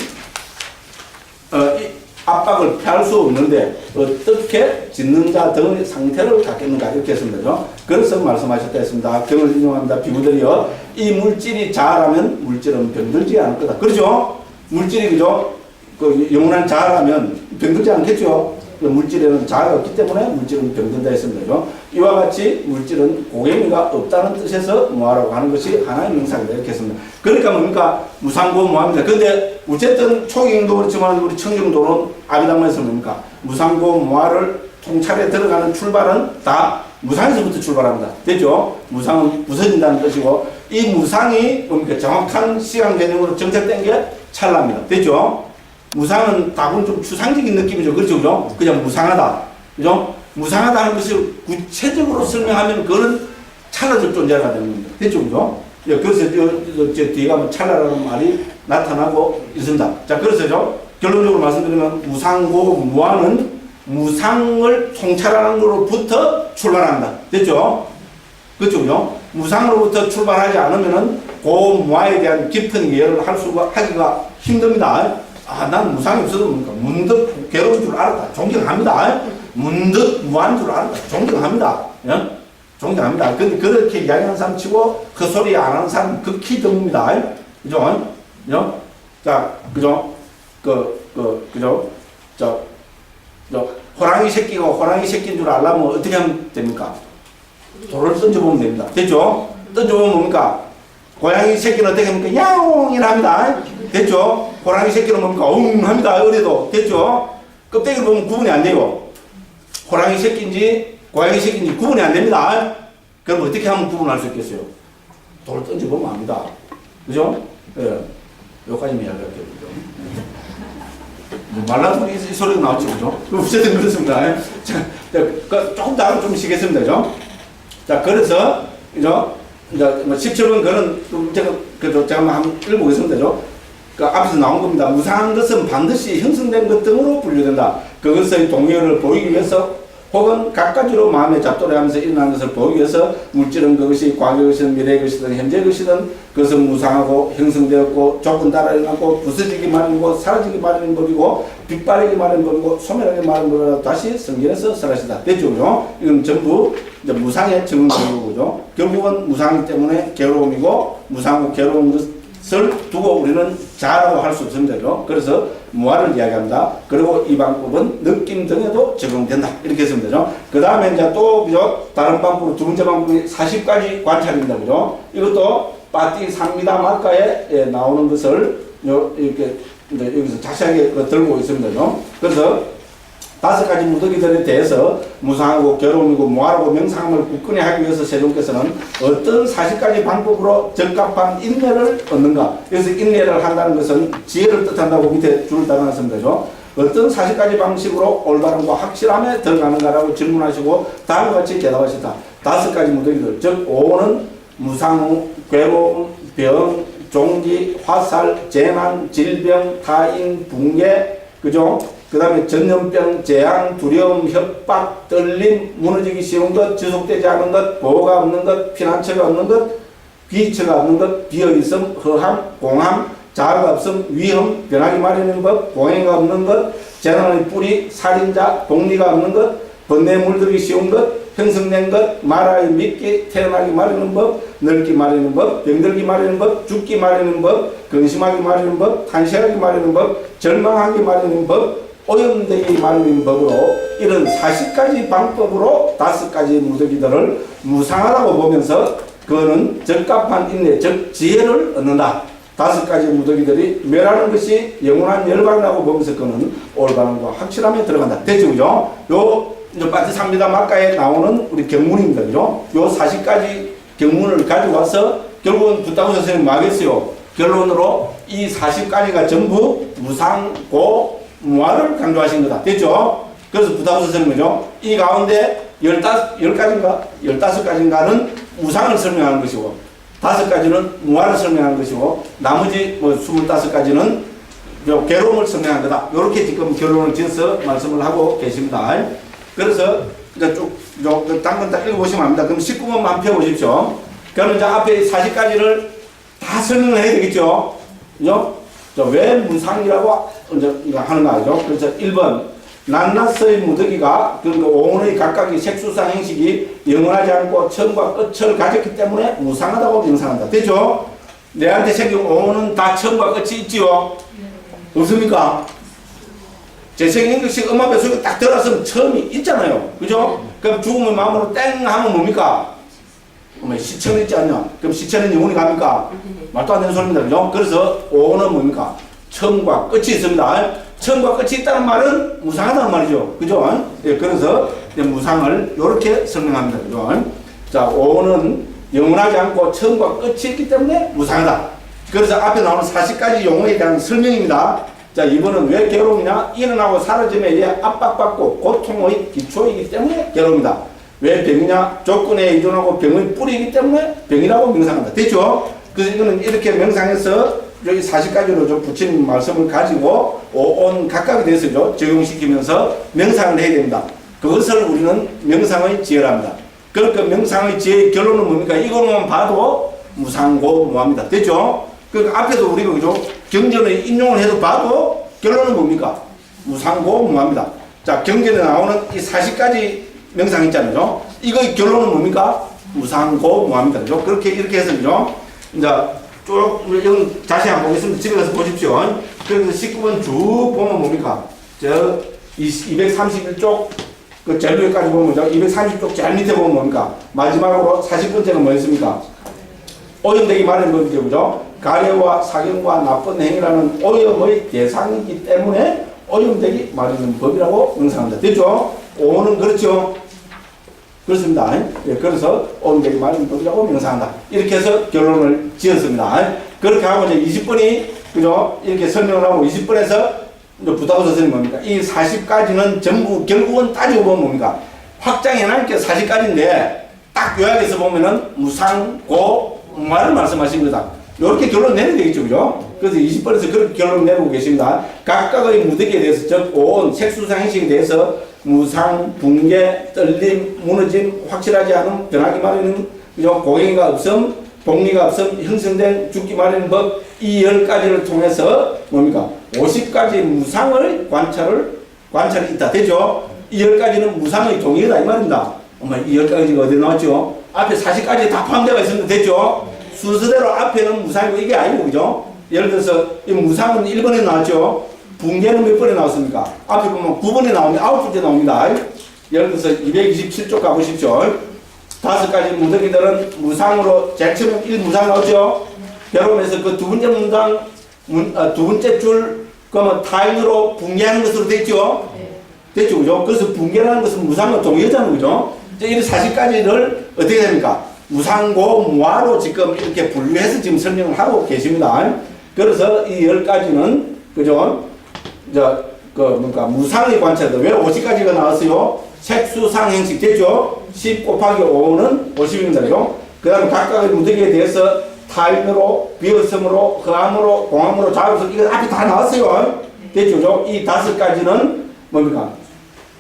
압박을 피할 수 없는데 어떻게 짓는 자 등의 상태를 갖겠는가 이렇게 했습니다. 그래서 말씀하셨다 했습니다. 경을 인용합니다. 비구들이여 이 물질이 자아라면 물질은 병들지 않을 거다. 그렇죠? 물질이 그죠? 그 영원한 자아라면 병들지 않겠죠? 물질에는 자아가 없기 때문에 물질은 병든다 했습니다. 이와 같이 물질은 고갱이가 없다는 뜻에서 뭐하라고 하는 것이 하나의 명사이다 이렇게 했습니다. 그러니까 뭡니까? 무상고 무합니다. 근데 어쨌든 초경도 그렇지만 우리 청경도는 아비담에서 뭡니까? 무상고 무화를 통찰에 들어가는 출발은 다 무상에서부터 출발합니다. 됐죠? 무상은 부서진다는 뜻이고 이 무상이 뭡니까? 정확한 시간 개념으로 정착된 게 찰나입니다. 됐죠? 무상은 다분 좀 추상적인 느낌이죠. 그렇죠? 그죠? 그냥 무상하다. 그죠? 무상하다는 것을 구체적으로 설명하면 그거는 찰나적 존재가 되는 겁니다. 됐죠? 그죠? 그래서 저 뒤에 가면 찰나라는 말이 나타나고 있습니다. 자, 그래서 결론적으로 말씀드리면 무상고 무아는 무상을 통찰하는 것으로부터 출발한다. 됐죠? 그렇죠? 무상으로부터 출발하지 않으면은 고무아에 대한 깊은 이해를 하기가 힘듭니다. 아, 난 무상이 없어도 뭡니까? 문득 괴로운 줄 알았다. 존경합니다. 문득 무한 줄 알았다. 존경합니다. 예? 존경합니다. 근데 그렇게 이야기하는 사람 치고 그 소리 안 하는 사람 극히 드뭅니다. 그죠? 그죠? 자, 그죠? 그죠? 호랑이 새끼가 호랑이 새끼인 줄 알려면 어떻게 하면 됩니까? 돌을 던져보면 됩니다. 됐죠? 던져보면 뭡니까? 고양이 새끼는 어떻게 합니까? 야옹이라 합니다. 됐죠? 호랑이 새끼는 뭡니까? 엉 합니다. 어려도. 됐죠? 껍데기를 보면 구분이 안 돼요. 호랑이 새끼인지 고양이 새끼인지 구분이 안 됩니다. 그럼 어떻게 하면 구분할 수 있겠어요? 돌을 던져보면 압니다. 그죠? 예. 여기까지만 이야기할게요. 말라도 이 소리가 나왔죠. 그죠? 어쨌든 그렇습니다. 자, 조금 더 좀 쉬겠습니다. 그죠? 자, 그래서, 그죠? 이제 뭐 17번 그는 제가 한번 읽어보겠습니다. 그죠? 그 앞에서 나온 겁니다. 무상한 것은 반드시 형성된 것 등으로 분류된다. 그것의 동의어를 보이기 위해서 혹은 각가지로 마음에 잡돌이하면서 일어나는 것을 보이기 위해서 물질은 그것이 과거의 것이든 미래의 것이든 현재의 것이든 그것은 무상하고 형성되었고 조건 따라 일어나고 부서지기 마련이고 사라지기 마련인 법이고 빛바라기 마련인 법이고 소멸하기 마련인 법이라 다시 성경에서 설하시다. 됐죠? 그죠? 이건 전부 이제 무상의 증언이고 그죠? 결국은 무상이기 때문에 괴로움이고 무상하고 괴로운 것을 두고 우리는 자라고 할 수 없습니다. 그래서 무아를 이야기합니다. 그리고 이 방법은 느낌 등에도 적용된다. 이렇게 했으면 되죠. 그 다음에 이제 또, 그죠? 다른 방법으로 두 번째 방법이 40가지 관찰입니다. 그죠? 이것도 빠띠 상미다 마가에 나오는 것을 이렇게 여기서 자세하게 들고 있습니다. 그죠? 그래서 5가지 무더기들에 대해서 무상하고 괴로움이고 무아라고 명상을 굳건히 하기 위해서 세종께서는 어떤 40가지 방법으로 적합한 인내를 얻는가. 그래서 인내를 한다는 것은 지혜를 뜻한다고 밑에 줄을 달아놨습니다. 어떤 40가지 방식으로 올바름과 확실함에 들어가는가라고 질문하시고 다음과 같이 대답하셨다. 5가지 무더기들, 즉 5는 무상, 괴로움, 병, 종기, 화살, 재난, 질병, 타인, 붕괴, 그죠? 그 다음에 전염병, 재앙, 두려움, 협박, 떨림, 무너지기 쉬운 것, 지속되지 않은 것, 보호가 없는 것, 피난처가 없는 것, 귀처가 없는 것, 비어있음, 허함, 공함, 자아가 없음, 위험, 변하기 마련인 것, 공행가 없는 것, 재난의 뿌리, 살인자, 복리가 없는 것, 번뇌에 물들기 쉬운 것, 형성된 것, 말하기 믿기, 태어나기 마련인 법, 늙기 마련인 법, 병들기 마련인 법, 죽기 마련인 법, 근심하기 마련인 법, 탄식하기 마련인 법, 절망하기 마련인 법, 오염되기 마련인 법으로 이런 40가지 방법으로 5가지 무더기들을 무상하다고 보면서 그거는 적합한 인내, 즉 지혜를 얻는다. 5가지 무더기들이 멸하는 것이 영원한 열반이라고 보면서 그거는 올바름과 확실함에 들어간다. 됐죠? 그죠? 요 이제 빠티상미다 마가에 나오는 우리 경문입니다. 그죠? 요 40가지 경문을 가지고 와서 결국은 부타고 선생님이 뭐 하겠어요? 결론으로 이 40가지가 전부 무상고 무아를 강조하신 거다. 됐죠? 그래서 부타고 선생님이죠. 이 가운데 15가지인가는 무상을 설명하는 것이고 5가지는 무아를 설명하는 것이고 나머지 뭐 25가지는 괴로움을 설명한 거다. 이렇게 지금 결론을 지어서 말씀을 하고 계십니다. 그래서 이제 쭉 당근 다 읽어보시면 압니다. 그럼 19번만 펴보십시오. 그러면 이제 앞에 40가지를 다 설명을 해야 되겠죠? 그죠? 왜 무상이라고 이제 하는가 하죠? 그래서 1번 낱낱의 무더기가 그러니까 오온의 각각의 색수상 행식이 영원하지 않고 처음과 끝을 가졌기 때문에 무상하다고 명상한다. 됐죠? 내한테 생긴 오온은 다 처음과 끝이 있지요? 없습니까? 제 생긴 것이 엄마 뱃속에 딱 들어왔으면 처음이 있잖아요. 그죠? 그럼 죽음의 마음으로 땡 하면 뭡니까? 시천 있지 않냐? 그럼 시천은 영원히 갑니까? 말도 안 되는 소리입니다. 그죠? 그래서 오는 뭡니까? 처음과 끝이 있습니다. 처음과 끝이 있다는 말은 무상하다는 말이죠. 그죠? 예, 그래서 무상을 이렇게 설명합니다. 그죠? 자, 오는 영원하지 않고 처음과 끝이 있기 때문에 무상하다. 그래서 앞에 나오는 40가지 용어에 대한 설명입니다. 자, 이번은 왜 괴로움이냐? 일어나고 사라짐에 의해 압박받고 고통의 기초이기 때문에 괴로움이다. 왜 병이냐? 조건에 의존하고 병의 뿌리이기 때문에 병이라고 명상한다. 됐죠? 그래서 이거는 이렇게 명상해서 여기 40가지로 좀 붙인 말씀을 가지고 온 각각에 대해서 적용시키면서 명상을 해야 됩니다. 그것을 우리는 명상의 지혜랍니다. 그러니까 명상의 지혜의 결론은 뭡니까? 이거만 봐도 무상고무합니다. 됐죠? 그러니까 앞에도 우리가 그죠? 경전의 인용을 해도 봐도 결론은 뭡니까? 무상고무합니다. 자, 경전에 나오는 이 40가지 명상 있잖아요. 이거의 결론은 뭡니까? 무상고무합니다. 그죠? 그렇게 이렇게 해서 그죠? 이제 쭉 여기 다시 한번 보겠습니다. 집에 가서 보십시오. 그래서 19번 쭉 보면 뭡니까? 저 231쪽 그 제일 위에까지 보면 230쪽 제일 밑에 보면 뭡니까? 마지막으로 40번째는 뭐였습니까? 오염되기 마련인 법이죠. 그죠? 가래와 사경과 나쁜 행위라는 오염의 대상이기 때문에 오염되기 마련인 법이라고 명상합니다. 됐죠? 오는 그렇죠? 그렇습니다. 예, 그래서 오염되기 마련인 법이라고 명상한다. 이렇게 해서 결론을 지었습니다. 그렇게 하고 이제 20번이 그죠? 이렇게 설명을 하고 20번에서 부다고 선생님 뭡니까? 이 40가지는 전부 결국은 따지고 보면 뭡니까? 확장해놓은 게 40가지인데 딱 요약해서 보면은 무상고무를 말씀하신 거다. 이렇게 결론 내면 되겠죠, 그죠? 그래서 20번에서 그렇게 결론 내고 계십니다. 각각의 무더기에 대해서 즉 온 색수상 행식에 대해서 무상, 붕괴, 떨림, 무너짐, 확실하지 않음, 변하기 마련인 그죠? 공행이가 없음, 복리가 없음, 형성된 죽기 마련인 법, 이 10가지를 통해서 뭡니까? 50가지 무상의 관찰이 있다. 되죠? 이 10가지는 무상의 동의다. 이 말입니다. 엄마, 이 10가지가 어디 나왔죠? 앞에 40가지 다 포함되어 있으면 되죠? 순서대로 앞에는 무상이고 이게 아니고, 그죠? 예를 들어서, 이 무상은 1번에 나왔죠? 붕괴는 몇 번에 나왔습니까? 앞에 보면 9번에 나옵니다. 9번째 나옵니다. 예를 들어서 227쪽 가보십시오. 5가지 무더기들은 무상으로, 제일 처음에 1무상 나오죠? 괴로움에서 그 두 번째 문장, 두 번째 줄, 그러면 타인으로 붕괴하는 것으로 됐죠? 됐죠, 그죠? 그래서 붕괴라는 것은 무상과 동의하잖아요, 그죠? 이제 이 40가지를 어떻게 됩니까? 무상고, 무아로 지금 이렇게 분류해서 지금 설명을 하고 계십니다. 그래서 이 10가지는, 그죠? 무상의 관찰도 왜 50가지가 나왔어요? 색수상 행식 됐죠? 10 곱하기 5는 50입니다, 그죠? 그 다음에 각각의 무더기에 대해서 타인으로, 비었음으로, 허함으로, 공함으로, 자유로, 이거 앞에 다 나왔어요. 됐죠, 그죠? 이 5가지는 뭡니까?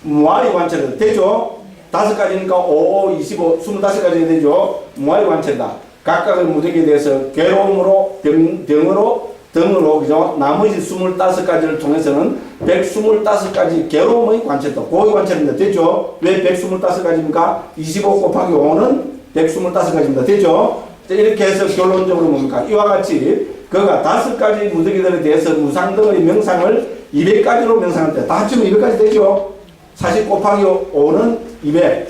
무아의 관찰도 되죠? 5가지니까 5, 5, 25, 25가지가 되죠? 무아의 관찰이다. 각각의 무더기에 대해서 괴로움으로, 등으로, 그죠? 나머지 25가지를 통해서는 125가지 괴로움의 관찰도, 고의 관찰입니다. 되죠? 왜 125가지입니까? 25 곱하기 5는 125가지입니다. 되죠? 이렇게 해서 결론적으로 뭡니까? 이와 같이 그가 5가지 무더기들에 대해서 무상 등의 명상을 200가지로 명상할 때 다 합치면 200가지 되죠? 40 곱하기 5는 200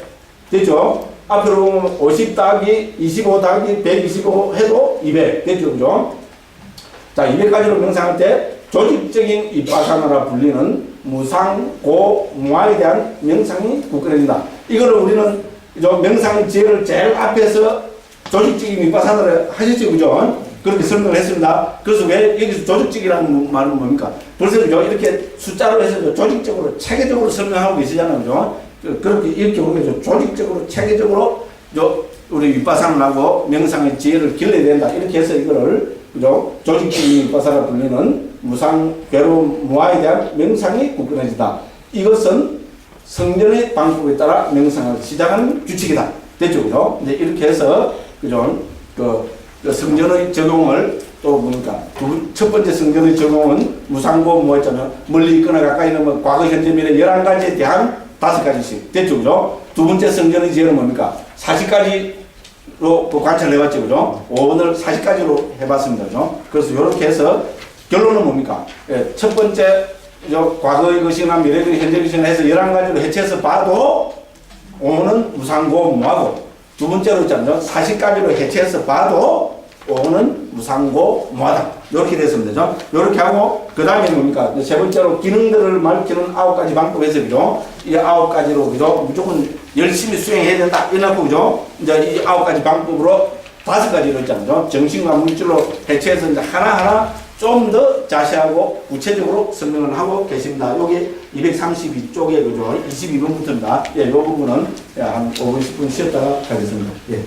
되죠? 앞으로 보면 50 더하기 25 더하기 125 해도 200 되죠? 그죠? 자, 200가지로 명상할 때 조직적인 이빠사나라 불리는 무상고무아에 대한 명상이 굳건해진다. 이거를 우리는 명상의 지혜를 제일 앞에서 조직적인 이빠사나를 하셨죠, 그죠? 그렇게 설명을 했습니다. 그래서 왜 여기서 조직적이라는 말은 뭡니까? 벌써 그죠? 이렇게 숫자로 해서 조직적으로, 체계적으로 설명하고 계시잖아요, 그죠? 그렇게 이렇게 우리가 조직적으로, 체계적으로 우리 윗바산하고 명상의 지혜를 길러야 된다. 이렇게 해서 이거를 그죠? 조직적인 윗바산을 불리는 무상, 괴로움, 무아에 대한 명상이 굳건해지다. 이것은 성전의 방법에 따라 명상을 시작하는 규칙이다. 됐죠, 그죠? 이제 이렇게 해서 그죠? 그 성전의 적용을 또 뭡니까? 첫 번째 성전의 적용은 무상고 뭐였잖아요. 멀리 있거나 가까이 있는 뭐 과거, 현재, 미래 11가지에 대한 5가지씩. 됐죠, 그죠? 두 번째 성전의 지혜는 뭡니까? 40가지로 관찰을 해봤죠, 그죠? 오늘 40가지로 해봤습니다, 그죠? 그래서 이렇게 해서 결론은 뭡니까? 예, 첫 번째, 과거의 것이나 미래의 현재의 것이나 해서 11가지로 해체해서 봐도 오는 무상고 무하고, 두 번째로 있잖아요. 40가지로 해체해서 봐도 오는 무상고 무하다. 이렇게 됐으면 되죠. 이렇게 하고 그 다음에 뭡니까? 세 번째로 기능들을 밝히는 9가지 방법에서 그죠? 이 9가지로 그죠? 무조건 열심히 수행해야 된다. 이래놓고 그죠? 이제 이 9가지 방법으로 5가지로 있잖아요. 정신과 물질로 해체해서 이제 하나하나 좀 더 자세하고 구체적으로 설명을 하고 계십니다. 여기 232쪽에 그죠? 22번부터입니다. 예, 이 부분은 한 5분, 10분 쉬었다가 가겠습니다. 예.